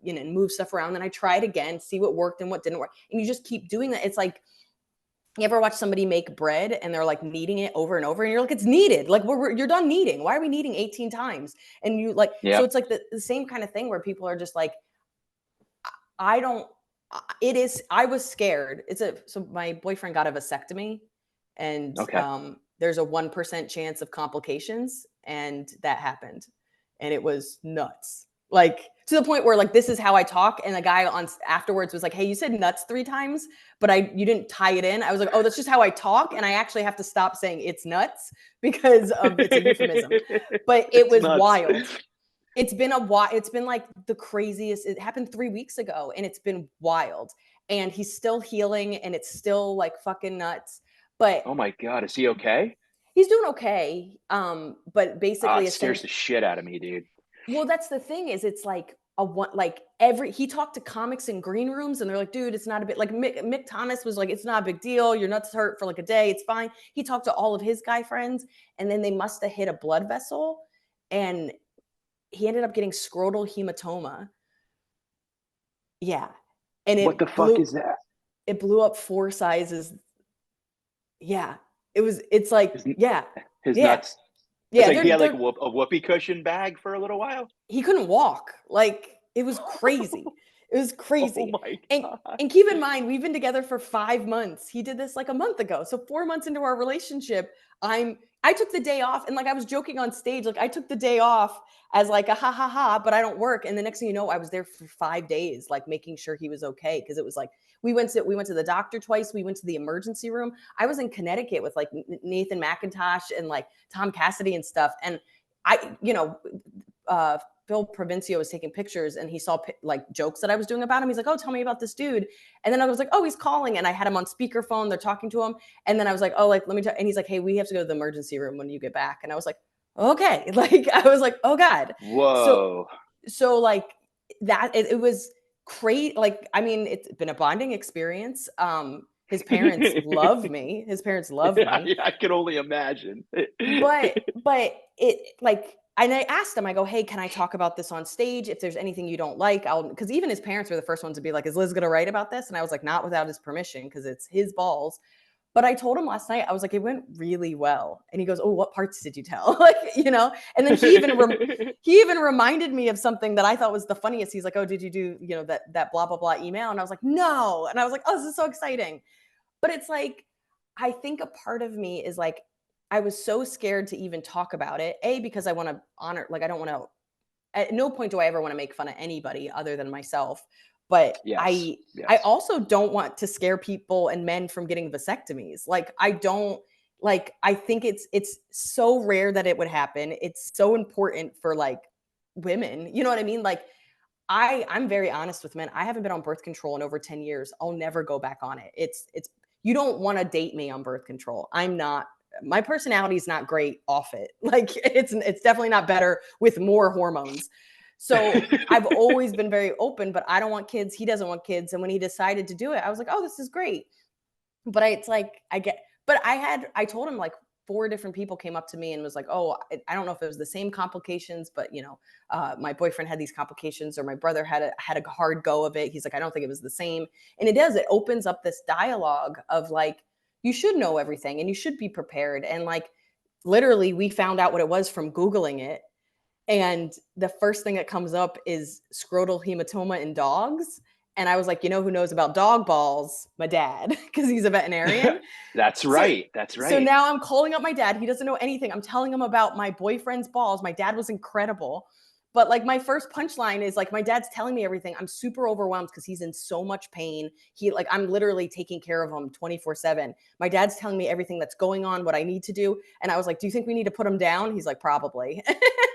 Speaker 3: move stuff around, then I try it again, see what worked and what didn't work. And you just keep doing that. It's like, You ever watch somebody make bread and they're like kneading it over and over and you're like, it's kneaded. Like you're done kneading. Why are we kneading 18 times? And you like, so
Speaker 2: Yep.
Speaker 3: it's like the same kind of thing where people are just like, I don't, it is, I was scared. So my boyfriend got a vasectomy and
Speaker 2: Okay.
Speaker 3: there's a 1% chance of complications. And that happened. And it was nuts. Like to the point where like, this is how I talk. And the guy on afterwards was like, hey, you said nuts 3 times, but you didn't tie it in. I was like, oh, that's just how I talk. And I actually have to stop saying it's nuts because of it's a euphemism. But it was
Speaker 2: nuts.
Speaker 3: Wild. It's been a while. It's been like the craziest. It happened 3 weeks ago and it's been wild. And he's still healing and it's still like fucking nuts. But
Speaker 2: oh my God, is he okay?
Speaker 3: He's doing okay. But basically
Speaker 2: it scares the shit out of me, dude.
Speaker 3: Well, that's the thing is it's like he talked to comics in green rooms and they're like, dude, it's not a bit like Mick Thomas was like, it's not a big deal. Your nuts hurt for like a day. It's fine. He talked to all of his guy friends and then they must have hit a blood vessel and he ended up getting scrotal hematoma. Yeah. And
Speaker 2: what the fuck is that?
Speaker 3: It blew up 4 sizes. Yeah. It's like, yeah.
Speaker 2: His
Speaker 3: yeah.
Speaker 2: nuts. Yeah. Like he had like a whoopee cushion bag for a little while.
Speaker 3: He couldn't walk. Like it was crazy. It was crazy.
Speaker 2: Oh my God.
Speaker 3: And keep in mind, we've been together for 5 months. He did this like a month ago. So 4 months into our relationship, I took the day off and like I was joking on stage, like I took the day off as like a ha ha ha, but I don't work. And the next thing you know, I was there for 5 days, like making sure he was okay. Cause it was like we went to the doctor twice. We went to the emergency room. I was in Connecticut with like Nathan McIntosh and like Tom Cassidy and stuff. And Phil Provencio was taking pictures and he saw like jokes that I was doing about him. He's like, oh, tell me about this dude. And then I was like, oh, he's calling. And I had him on speakerphone. They're talking to him. And then I was like, oh, like, let me tell. And he's like, hey, we have to go to the emergency room when you get back. And I was like, okay. Like, I was like, oh God.
Speaker 2: Whoa.
Speaker 3: So like that, it was great. Like, I mean, it's been a bonding experience. His parents love me. His parents love me.
Speaker 2: I can only imagine.
Speaker 3: but it like, and I asked him, I go, hey, can I talk about this on stage? If there's anything you don't like, because even his parents were the first ones to be like, is Liz going to write about this? And I was like, not without his permission, because it's his balls. But I told him last night, I was like, it went really well. And he goes, oh, what parts did you tell? Like, and then he even reminded me of something that I thought was the funniest. He's like, oh, did you do, that blah, blah, blah email? And I was like, no. And I was like, oh, this is so exciting. But it's like, I think a part of me is like, I was so scared to even talk about it. Because I want to honor, like, I don't want to, at no point do I ever want to make fun of anybody other than myself. But
Speaker 2: yes.
Speaker 3: I also don't want to scare people and men from getting vasectomies. Like, I think it's so rare that it would happen. It's so important for like women. You know what I mean? Like, I'm very honest with men. I haven't been on birth control in over 10 years. I'll never go back on it. You don't want to date me on birth control. My personality is not great off it. Like it's definitely not better with more hormones. So I've always been very open, but I don't want kids. He doesn't want kids. And when he decided to do it, I was like, oh, this is great. But I told him like 4 different people came up to me and was like, oh, I don't know if it was the same complications, but my boyfriend had these complications or my brother had a hard go of it. He's like, I don't think it was the same. And it opens up this dialogue of like, you should know everything and you should be prepared. And like, literally we found out what it was from Googling it. And the first thing that comes up is scrotal hematoma in dogs. And I was like, who knows about dog balls? My dad, because he's a veterinarian.
Speaker 2: That's right. That's right.
Speaker 3: So now I'm calling up my dad. He doesn't know anything. I'm telling him about my boyfriend's balls. My dad was incredible. But like my first punchline is like, my dad's telling me everything. I'm super overwhelmed because he's in so much pain. I'm literally taking care of him 24/7. My dad's telling me everything that's going on, what I need to do. And I was like, do you think we need to put him down? He's like, probably.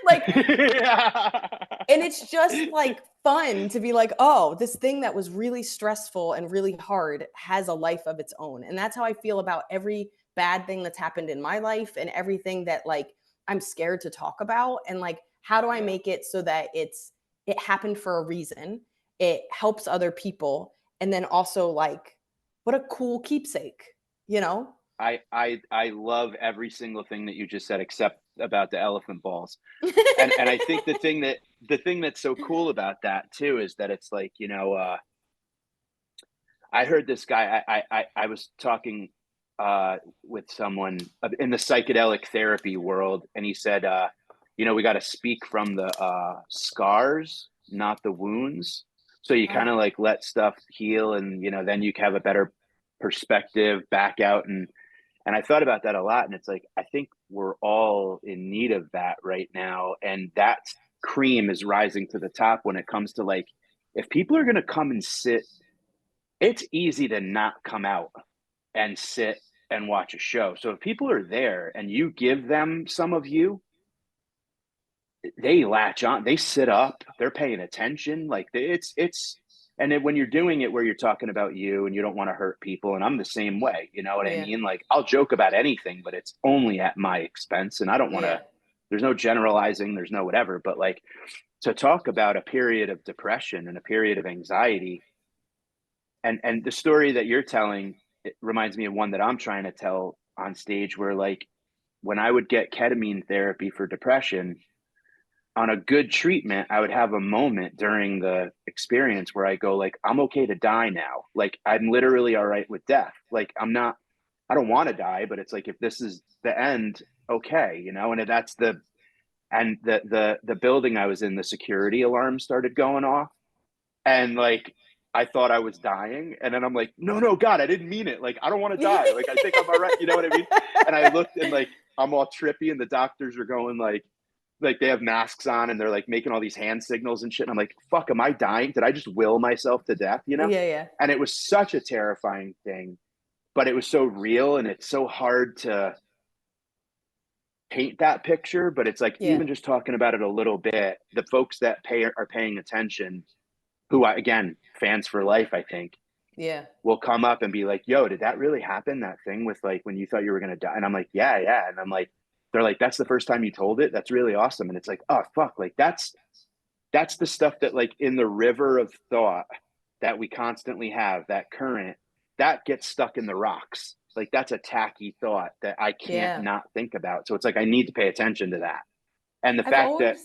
Speaker 3: Like, and it's just like fun to be like, oh, this thing that was really stressful and really hard has a life of its own. And that's how I feel about every bad thing that's happened in my life and everything that like I'm scared to talk about. And like, how do I make it so that it happened for a reason? It helps other people. And then also like, what a cool keepsake,
Speaker 2: I love every single thing that you just said, except about the elephant balls. and I think the thing that's so cool about that too, is that it's like, I heard this guy, I was talking with someone in the psychedelic therapy world, and he said, we got to speak from the scars, not the wounds. So you kind of like let stuff heal, and then you have a better perspective back out. And I thought about that a lot, and it's like I think we're all in need of that right now, and that cream is rising to the top when it comes to like, if people are going to come and sit, it's easy to not come out and sit and watch a show. So if people are there and you give them some of you, they latch on, they sit up, they're paying attention. Like and then when you're doing it where you're talking about you and you don't want to hurt people, and I'm the same way, you know what I mean? Like I'll joke about anything, but it's only at my expense, and I don't want to, there's no generalizing, there's no whatever, but like to talk about a period of depression and a period of anxiety, and the story that you're telling, it reminds me of one that I'm trying to tell on stage, where like when I would get ketamine therapy for depression, on a good treatment, I would have a moment during the experience where I go like, I'm okay to die now. Like I'm literally all right with death. Like I don't want to die, but it's like, if this is the end, okay. And that's the building I was in, the security alarm started going off, and like, I thought I was dying. And then I'm like, no, God, I didn't mean it. Like, I don't want to die. Like, I think I'm all right. You know what I mean? And I looked, and like, I'm all trippy, and the doctors are going like they have masks on, and they're like making all these hand signals and shit. And I'm like, fuck, am I dying? Did I just will myself to death?
Speaker 3: Yeah.
Speaker 2: And it was such a terrifying thing, but it was so real, and it's so hard to paint that picture. But it's like, even just talking about it a little bit, the folks that are paying attention, who again, fans for life, I think, will come up and be like, yo, did that really happen? That thing with like, when you thought you were going to die? And I'm like, yeah. And I'm like, they're like, that's the first time you told it. That's really awesome. And it's like, oh, fuck. Like that's the stuff that like in the river of thought that we constantly have, that current, that gets stuck in the rocks. Like that's a tacky thought that I can't not think about. So it's like, I need to pay attention to that. And the fact that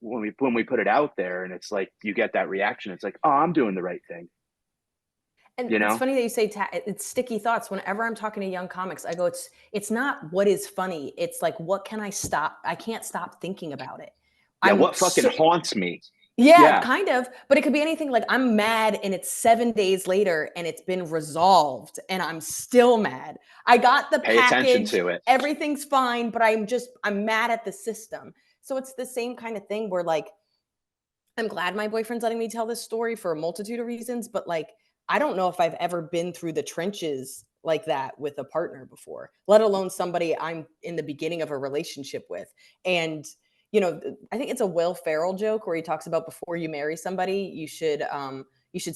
Speaker 2: when we put it out there, and it's like, you get that reaction, it's like, oh, I'm doing the right thing.
Speaker 3: And it's funny that you say it's sticky thoughts. Whenever I'm talking to young comics, I go, it's not what is funny. It's like, what can I stop? I can't stop thinking about it.
Speaker 2: What fucking haunts me?
Speaker 3: Yeah, kind of. But it could be anything. Like I'm mad, and it's 7 days later, and it's been resolved, and I'm still mad. I got the package. Pay attention to it. Everything's fine, but I'm mad at the system. So it's the same kind of thing where like, I'm glad my boyfriend's letting me tell this story for a multitude of reasons, but like, I don't know if I've ever been through the trenches like that with a partner before, let alone somebody I'm in the beginning of a relationship with. And, I think it's a Will Ferrell joke where he talks about before you marry somebody, you should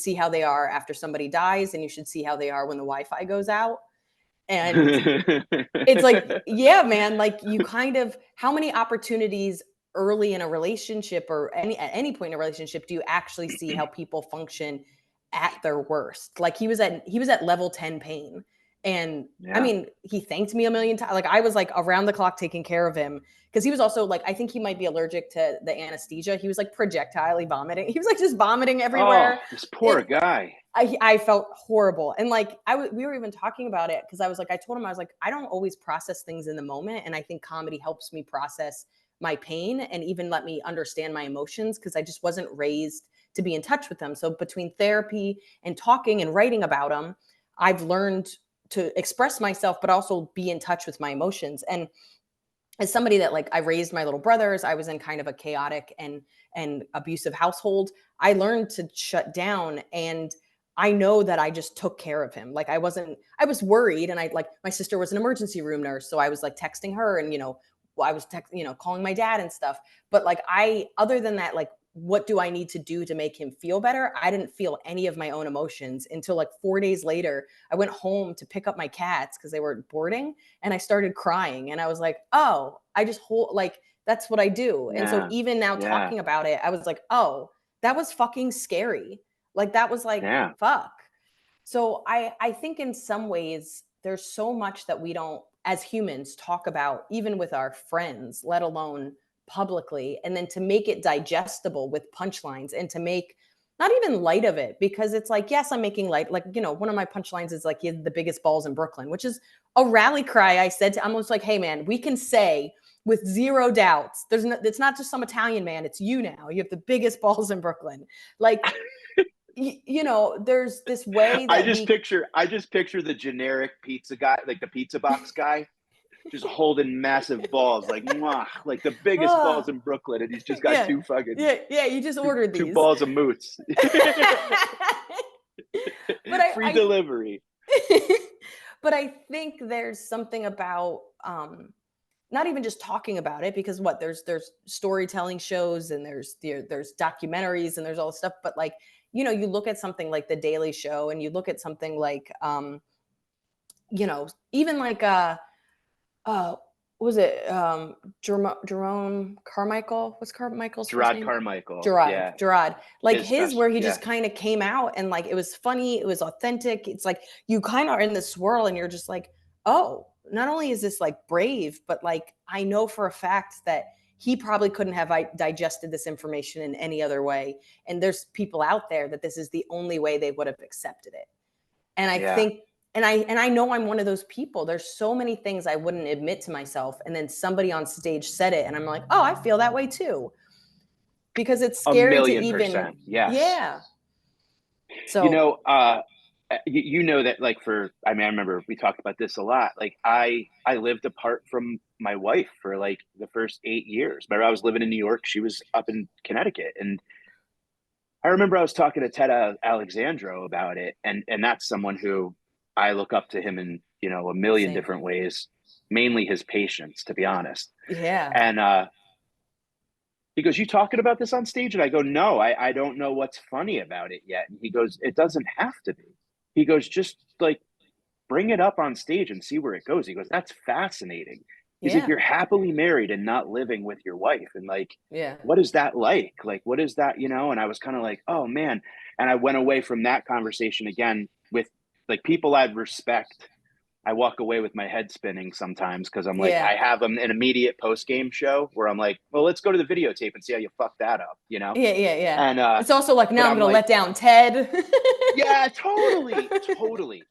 Speaker 3: see how they are after somebody dies, and you should see how they are when the Wi-Fi goes out. And it's like, yeah, man, like you kind of, how many opportunities early in a relationship or at any point in a relationship do you actually see how people function at their worst? Like he was at level 10 pain. And I mean, he thanked me a million times. Like I was like around the clock taking care of him, because he was also like, I think he might be allergic to the anesthesia. He was like projectilely vomiting. He was like just vomiting everywhere.
Speaker 2: Oh, this poor guy.
Speaker 3: I felt horrible. And like we were even talking about it, because I was like, I told him, I was like, I don't always process things in the moment. And I think comedy helps me process my pain and even let me understand my emotions, because I just wasn't raised to be in touch with them. So between therapy and talking and writing about them, I've learned to express myself, but also be in touch with my emotions. And as somebody that like, I raised my little brothers, I was in kind of a chaotic and abusive household. I learned to shut down, and I know that I just took care of him. Like I was worried, and my sister was an emergency room nurse. So I was like texting her, and, I was calling my dad and stuff. But like other than that, like, what do I need to do to make him feel better? I didn't feel any of my own emotions until like 4 days later. I went home to pick up my cats because they were boarding, and I started crying, and I was like, oh, I just that's what I do. And so even now talking about it, I was like, oh, that was fucking scary. Like that was like, fuck. So I think in some ways there's so much that we don't, as humans, talk about, even with our friends, let alone publicly, and then to make it digestible with punchlines, and to make not even light of it, because it's like, yes, I'm making light. Like, you know, one of my punchlines is like, he had the biggest balls in Brooklyn, which is a rally cry. I said to, I'm almost like, hey man, we can say with zero doubts, it's not just some Italian man, it's you now. You have the biggest balls in Brooklyn. Like, you know, there's this way that
Speaker 2: I just picture the generic pizza guy, like the pizza box guy, just holding massive balls, like mwah, like the biggest balls in Brooklyn, and he's just got two fucking
Speaker 3: you just ordered
Speaker 2: two
Speaker 3: these
Speaker 2: balls of moots.
Speaker 3: But
Speaker 2: free delivery.
Speaker 3: But I think there's something about not even just talking about it, because there's storytelling shows and there's documentaries and there's all this stuff, but like, you know, you look at something like The Daily Show and you look at something like you know, even like what was it Jerome Carmichael? What's Carmichael's first name?
Speaker 2: Carmichael.
Speaker 3: Gerard. Like his where he
Speaker 2: yeah.
Speaker 3: just kind of came out and like it was funny, it was authentic. It's like you kind of are in this swirl and you're just like, oh, not only is this like brave, but like I know for a fact that he probably couldn't have digested this information in any other way. And there's people out there that this is the only way they would have accepted it. And I think, and I know I'm one of those people. There's so many things I wouldn't admit to myself. And then somebody on stage said it and I'm like, oh, I feel that way too. Because it's scary to even,
Speaker 2: yes.
Speaker 3: Yeah. So,
Speaker 2: you know, you know that like I remember we talked about this a lot. Like I lived apart from my wife for like the first 8 years. Remember, I was living in New York. She was up in Connecticut. And I remember I was talking to Ted Alexandro about it. And that's someone who I look up to him in, you know, a million different ways, mainly his patience, to be honest.
Speaker 3: Yeah.
Speaker 2: And he goes, you talking about this on stage? And I go, no, I don't know what's funny about it yet. And he goes, it doesn't have to be. He goes, just like bring it up on stage and see where it goes. He goes, that's fascinating. He's like, you're happily married and not living with your wife. And like, what is that like? Like, what is that, you know? And I was kind of like, oh man. And I went away from that conversation again with like people I'd respect. I walk away with my head spinning sometimes because I'm like, I have an immediate post-game show where I'm like, well, let's go to the videotape and see how you fuck that up, you know?
Speaker 3: Yeah.
Speaker 2: And
Speaker 3: it's also like, now I'm going to let down Ted.
Speaker 2: Yeah, totally.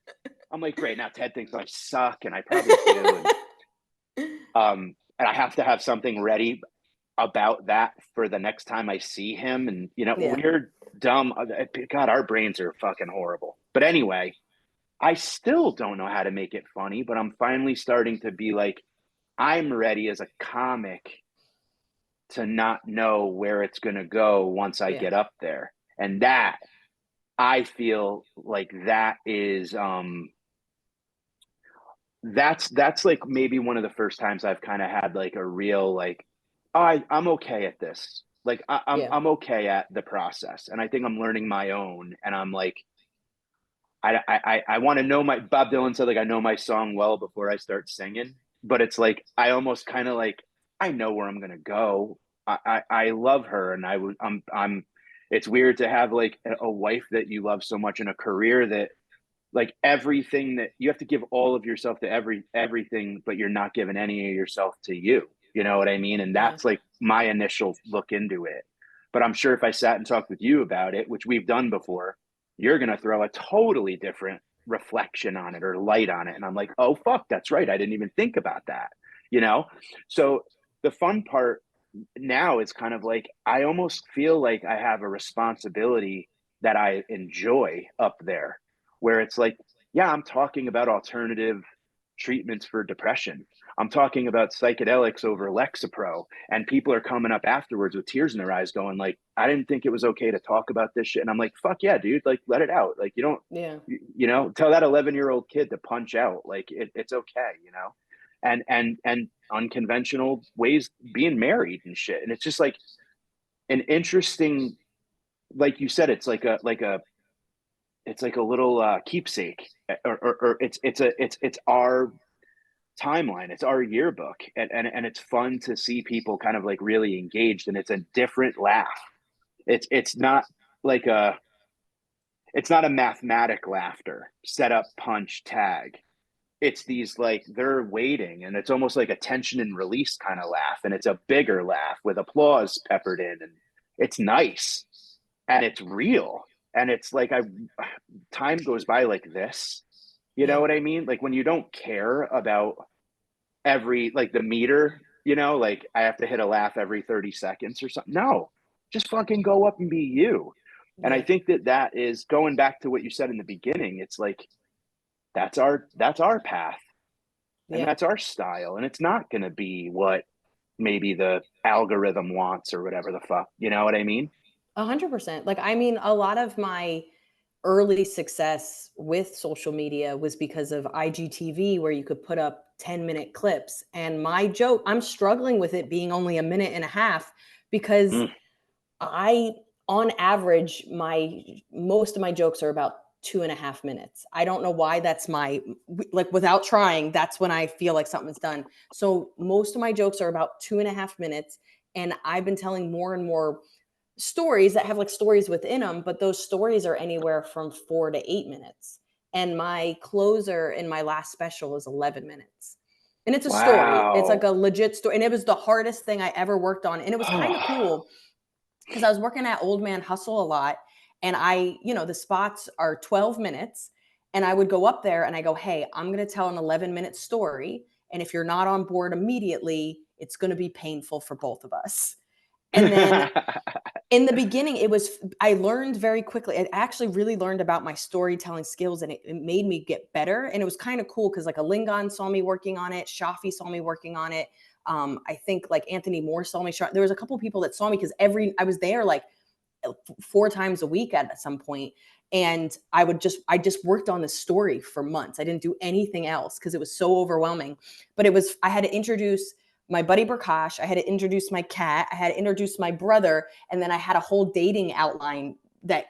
Speaker 2: I'm like, great, now Ted thinks I suck, and I probably do. And I have to have something ready about that for the next time I see him. And, you know, we're dumb. God, our brains are fucking horrible. But anyway, I still don't know how to make it funny, but I'm finally starting to be like, I'm ready as a comic to not know where it's going to go once I get up there. And that, I feel like that is, that's like maybe one of the first times I've kind of had like a real, like, I'm okay at this. Like I'm okay at the process. And I think I'm learning my own. And I'm like, I want to know Bob Dylan said, like, I know my song well before I start singing, but it's like, I almost kind of like, I know where I'm going to go. I love her. And it's weird to have like a wife that you love so much in a career that like everything that you have to give all of yourself to everything, but you're not giving any of yourself to you. You know what I mean? And that's like my initial look into it. But I'm sure if I sat and talked with you about it, which we've done before, you're going to throw a totally different reflection on it or light on it. And I'm like, oh, fuck, that's right. I didn't even think about that, you know? So the fun part now is kind of like, I almost feel like I have a responsibility that I enjoy up there, where it's like, yeah, I'm talking about alternative treatments for depression. I'm talking about psychedelics over Lexapro, and people are coming up afterwards with tears in their eyes going like, I didn't think it was okay to talk about this shit. And I'm like, fuck yeah, dude, like let it out. Like you don't, you know, tell that 11-year-old kid to punch out. Like it's okay, you know? And unconventional ways being married and shit. And it's just like an interesting, like you said, it's like a little keepsake or it's our timeline, it's our yearbook, and it's fun to see people kind of like really engaged, and it's a different laugh. It's not like it's not a mathematic laughter, set up, punch, tag. It's these like they're waiting, and it's almost like a tension and release kind of laugh, and it's a bigger laugh with applause peppered in, and it's nice. and it's real. And it's like, time goes by like this, you know
Speaker 3: Yeah.
Speaker 2: what I mean? Like when you don't care about like the meter, like I have to hit a laugh every 30 seconds or something. No, just fucking go up and be you. And I
Speaker 3: Yeah.
Speaker 2: think that is going back to what you said in the beginning. It's like, that's our path and
Speaker 3: Yeah.
Speaker 2: that's our style. And it's not going to be what maybe the algorithm wants or whatever the fuck, you know what I mean?
Speaker 3: 100%. Like, I mean, a lot of my early success with social media was because of IGTV, where you could put up 10-minute clips. And my joke, I'm struggling with it being only a minute and a half because
Speaker 2: Mm.
Speaker 3: I, on average, most of my jokes are about 2.5 minutes. I don't know why that's like without trying, that's when I feel like something's done. So most of my jokes are about 2.5 minutes. And I've been telling more and more stories that have like stories within them, but those stories are anywhere from 4 to 8 minutes. And my closer in my last special is 11 minutes. And it's a story. It's like
Speaker 2: Wow.
Speaker 3: a legit story. And it was the hardest thing I ever worked on. And it was kind of cool because I was working at Old Man Hustle a lot. And the spots are 12 minutes. And I would go up there and I go, hey, I'm going to tell an 11-minute story. And if you're not on board immediately, it's going to be painful for both of us. And then in the beginning, I learned very quickly. I actually really learned about my storytelling skills, and it made me get better. And it was kind of cool because like a Lingon saw me working on it. Shafi saw me working on it. I think like Anthony Moore saw me. There was a couple of people that saw me because I was there like 4 times a week at some point. And I just worked on the story for months. I didn't do anything else because it was so overwhelming. But I had to introduce my buddy Prakash, I had to introduce my cat, I had to introduce my brother, and then I had a whole dating outline that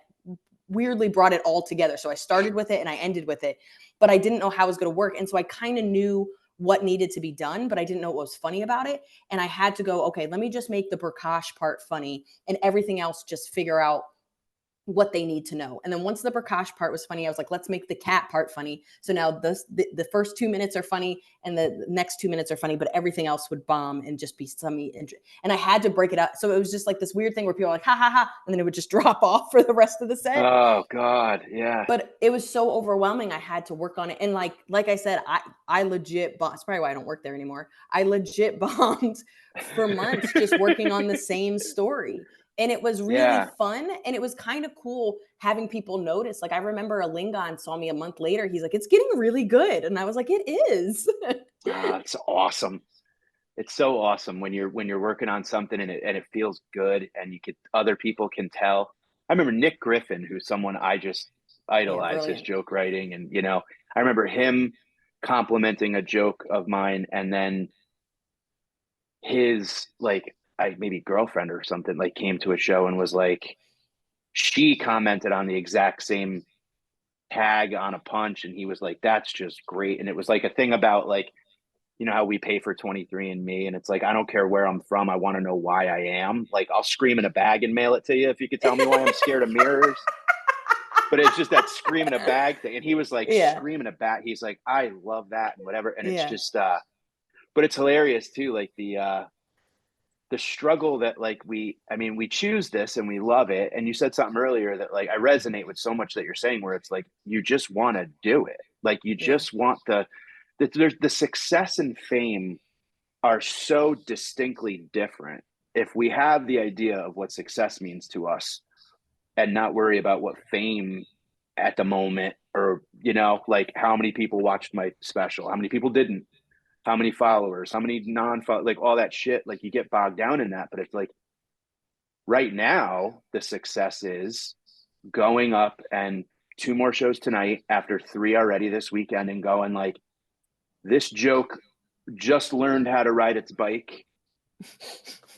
Speaker 3: weirdly brought it all together. So I started with it and I ended with it, but I didn't know how it was going to work. And so I kind of knew what needed to be done, but I didn't know what was funny about it. And I had to go, okay, let me just make the Prakash part funny and everything else just figure out what they need to know. And then once the Prakash part was funny, I was like, let's make the cat part funny. So now the first 2 minutes are funny and the next 2 minutes are funny, but everything else would bomb and just be and I had to break it up. So it was just like this weird thing where people are like, ha ha ha. And then it would just drop off for the rest of the set.
Speaker 2: Oh God. Yeah.
Speaker 3: But it was so overwhelming. I had to work on it. And like I said, I legit bombed. It's probably why I don't work there anymore. I legit bombed for months just working on the same story. And it was really
Speaker 2: Yeah.
Speaker 3: fun. And it was kind of cool having people notice. Like I remember a Lingon saw me a month later. He's like, it's getting really good. And I was like, it is.
Speaker 2: It's awesome. It's so awesome when you're working on something and it feels good and other people can tell. I remember Nick Griffin, who's someone I just
Speaker 3: Yeah,
Speaker 2: idolize his
Speaker 3: brilliant.
Speaker 2: joke writing. And, I remember him complimenting a joke of mine and then his like, maybe girlfriend or something like came to a show and was like, she commented on the exact same tag on a punch. And he was like, that's just great. And it was like a thing about like, how we pay for 23andMe and it's like, I don't care where I'm from. I want to know why I am. Like, I'll scream in a bag and mail it to you if you could tell me why I'm scared of mirrors. But it's just that scream in a bag thing. And he was like,
Speaker 3: Yeah.
Speaker 2: scream in a bag. He's like, I love that and whatever. And it's
Speaker 3: Yeah.
Speaker 2: just, but it's hilarious too. Like the struggle that like we choose this and we love it. And you said something earlier that like I resonate with so much that you're saying, where it's like you just want to do it. Like you
Speaker 3: Yeah.
Speaker 2: just want there's the success and fame are so distinctly different. If we have the idea of what success means to us and not worry about what fame at the moment, or like how many people watched my special, how many people didn't, how many followers, how many like all that shit, like you get bogged down in that. But it's like right now the success is going up and 2 more shows tonight after 3 already this weekend and going like, this joke just learned how to ride its bike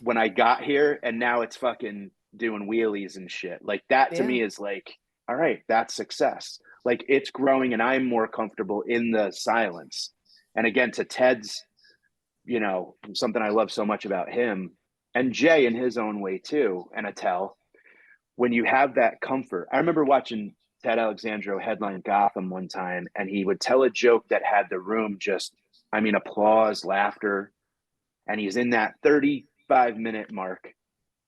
Speaker 2: when I got here and now it's fucking doing wheelies and shit. Like that to
Speaker 3: Yeah.
Speaker 2: me is like, all right, that's success. Like it's growing and I'm more comfortable in the silence. And again, to Ted's, something I love so much about him and Jay in his own way too, and Attell, when you have that comfort. I remember watching Ted Alexandro headline Gotham one time and he would tell a joke that had the room just, applause, laughter. And he's in that 35-minute mark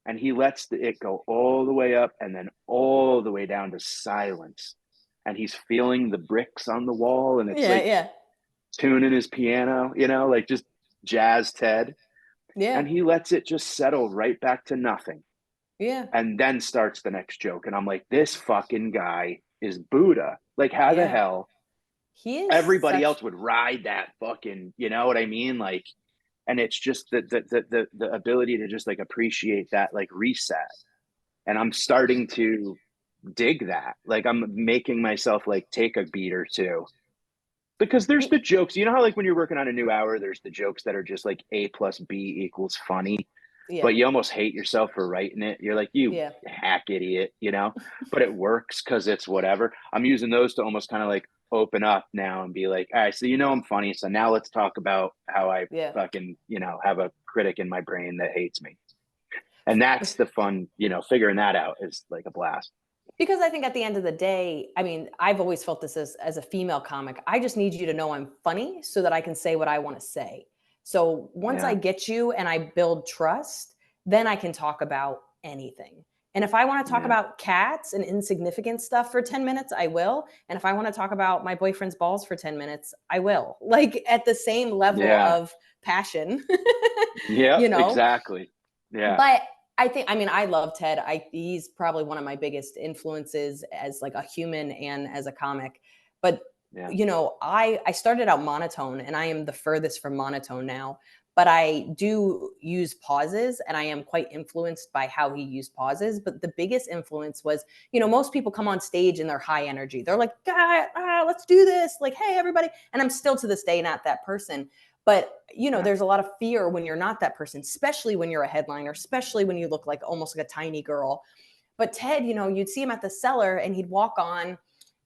Speaker 2: and he lets it go all the way up and then all the way down to silence. And he's feeling the bricks on the wall, and it's like tuning his piano, you know, like just jazz Ted.
Speaker 3: Yeah.
Speaker 2: And he lets it just settle right back to nothing.
Speaker 3: Yeah.
Speaker 2: And then starts the next joke. And I'm like, this fucking guy is Buddha. Like, how the hell?
Speaker 3: He is.
Speaker 2: Everybody else would ride that fucking, you know what I mean? Like, and it's just the ability to just like appreciate that like reset. And I'm starting to dig that. Like, I'm making myself like take a beat or two, because there's the jokes, you know how like when you're working on a new hour, there's the jokes that are just like A plus B equals funny, but you almost hate yourself for writing it. You're like, you hack idiot, you know, but it works because it's whatever. I'm using those to almost kind of like open up now and be like, all right, so you know I'm funny, so now let's talk about how I fucking, you know, have a critic in my brain that hates me. And that's the fun, you know, figuring that out is like a blast.
Speaker 3: Because I think at the end of the day, I mean, I've always felt this as a female comic. I just need you to know I'm funny so that I can say what I want to say. So once I get you and I build trust, then I can talk about anything. And if I want to talk about cats and insignificant stuff for 10 minutes, I will. And if I want to talk about my boyfriend's balls for 10 minutes, I will. Like, at the same level of passion.
Speaker 2: You know? Exactly. Yeah.
Speaker 3: But I think, I mean, I love Ted. He's probably one of my biggest influences as like a human and as a comic. But, you know, I started out monotone, and I am the furthest from monotone now. But I do use pauses, and I am quite influenced by how he used pauses. But the biggest influence was, you know, most people come on stage and they're high energy. They're like, let's do this. Like, hey, everybody. And I'm still to this day not that person. But, you know, there's a lot of fear when you're not that person, especially when you're a headliner, especially when you look like almost like a tiny girl. But Ted, you know, you'd see him at the cellar and he'd walk on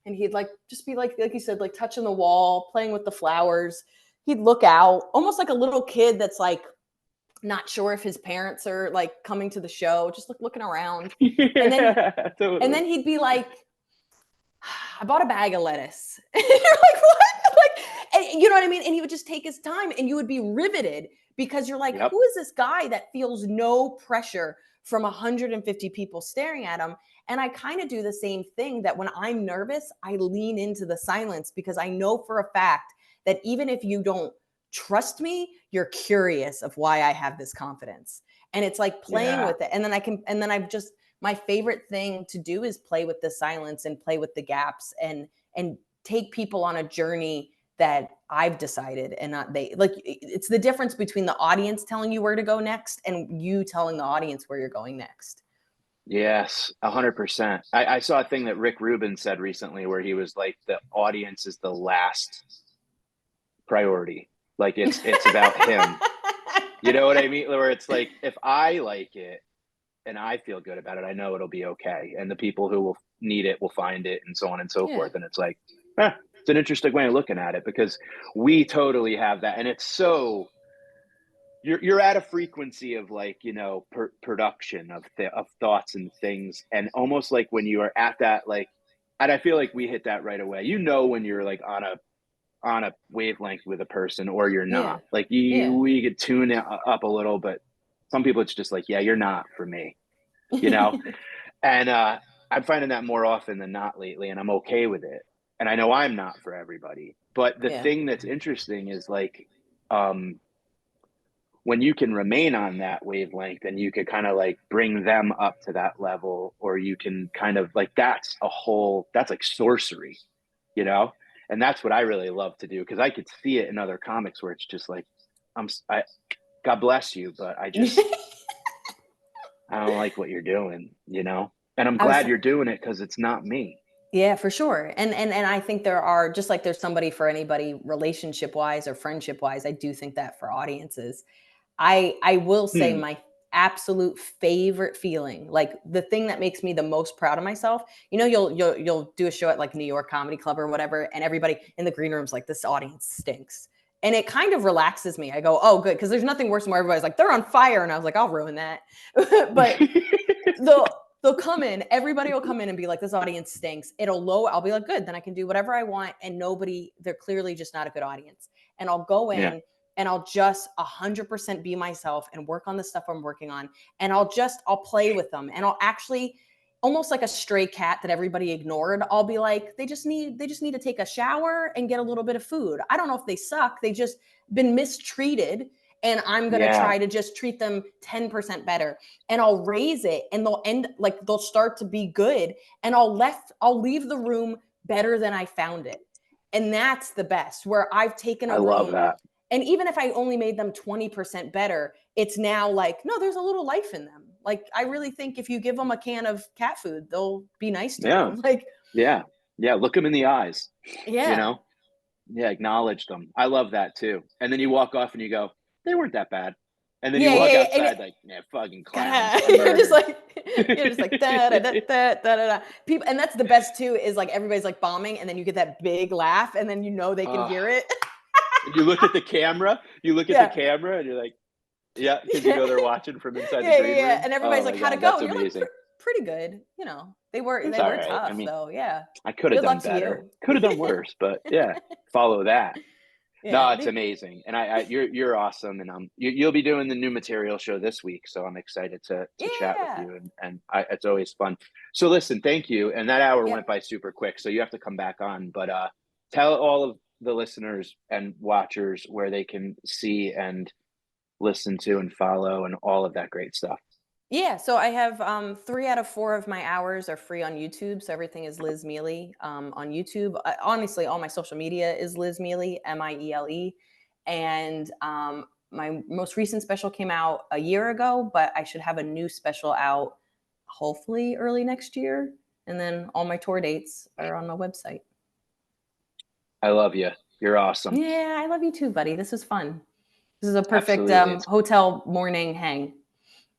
Speaker 3: and he'd like just be like you said, like touching the wall, playing with the flowers. He'd look out almost like a little kid that's like not sure if his parents are like coming to the show, just like looking around. And then he'd be like, I bought a bag of lettuce. And you're like, what? Like, and you know what I mean? And he would just take his time, and you would be riveted because you're like, who is this guy that feels no pressure from 150 people staring at him? And I kind of do the same thing, that when I'm nervous, I lean into the silence because I know for a fact that even if you don't trust me, you're curious of why I have this confidence. And it's like playing with it. And then I've just, my favorite thing to do is play with the silence and play with the gaps and take people on a journey that I've decided and not they. Like, it's the difference between the audience telling you where to go next and you telling the audience where you're going next.
Speaker 2: Yes, 100%. I saw a thing that Rick Rubin said recently where he was like, the audience is the last priority. Like, it's about him. You know what I mean? Where it's like, if I like it and I feel good about it, I know it'll be okay. And the people who will need it will find it, and so on and so forth. And it's like, it's an interesting way of looking at it, because we totally have that. And it's so, you're at a frequency of like, you know, production of thoughts and things. And almost like when you are at that, like, and I feel like we hit that right away. You know, when you're like on a wavelength with a person or you're not. Like, we could tune it up a little, but some people it's just like, you're not for me, you know? And I'm finding that more often than not lately, and I'm okay with it. And I know I'm not for everybody. But the thing that's interesting is like, when you can remain on that wavelength and you could kind of like bring them up to that level, or you can kind of like, that's like sorcery, you know? And that's what I really love to do, because I could see it in other comics where it's just like, God bless you, but I don't like what you're doing, you know? And I'm glad you're doing it because it's not me.
Speaker 3: Yeah, for sure. And I think there are, just like there's somebody for anybody relationship wise or friendship wise, I do think that for audiences. I will say my absolute favorite feeling, like the thing that makes me the most proud of myself, you know, you'll do a show at like New York Comedy Club or whatever, and everybody in the green room's like, this audience stinks. And it kind of relaxes me. I go, oh, good. Because there's nothing worse than where everybody's like, they're on fire. And I was like, I'll ruin that. But they'll come in, everybody will come in and be like, this audience stinks. I'll be like, good, then I can do whatever I want. And they're clearly just not a good audience. And I'll go in and I'll just 100% be myself and work on the stuff I'm working on. And I'll play with them, and I'll actually, almost like a stray cat that everybody ignored, I'll be like, they just need to take a shower and get a little bit of food. I don't know if they suck. They just been mistreated, and I'm going to try to just treat them 10% better. And I'll raise it, and they'll start to be good. And I'll leave the room better than I found it. And that's the best, where I've taken a room. I love that. And even if I only made them 20% better, it's now like, no, there's a little life in them. Like, I really think if you give them a can of cat food, they'll be nice to you. Like,
Speaker 2: yeah. Look them in the eyes.
Speaker 3: Yeah.
Speaker 2: You know? Yeah. Acknowledge them. I love that too. And then you walk off and you go, they weren't that bad. And then you walk outside like, fucking clowns.
Speaker 3: You're just like da da da da da da. People, and that's the best too, is like everybody's like bombing, and then you get that big laugh, and then they can hear it.
Speaker 2: You look at the camera. The camera, and you're like, because they're watching from inside the green room.
Speaker 3: And everybody's like, how'd it go? And you're
Speaker 2: amazing.
Speaker 3: like, pretty good. They were tough, I mean, though. Yeah.
Speaker 2: I could have done better. Could have done worse, but follow that. Yeah, no, it's amazing, and you're awesome, and you'll be doing the new material show this week, so I'm excited to chat with you, and it's always fun. So listen, thank you, and that hour went by super quick, so you have to come back on, but tell all of the listeners and watchers where they can see and listen to and follow and all of that great stuff.
Speaker 3: Yeah, so I have 3 out of 4 of my hours are free on YouTube. So everything is Liz Miele on YouTube. Honestly, all my social media is Liz Miele, Miele. And my most recent special came out a year ago, but I should have a new special out hopefully early next year. And then all my tour dates are on my website.
Speaker 2: I love you. You're awesome.
Speaker 3: Yeah, I love you too, buddy. This was fun. This is a perfect hotel morning hang.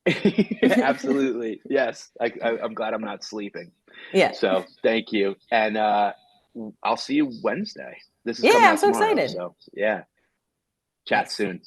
Speaker 2: Absolutely. Yes. I'm glad I'm not sleeping.
Speaker 3: Yeah.
Speaker 2: So thank you. And I'll see you Wednesday. This is
Speaker 3: I'm so excited.
Speaker 2: So chat soon.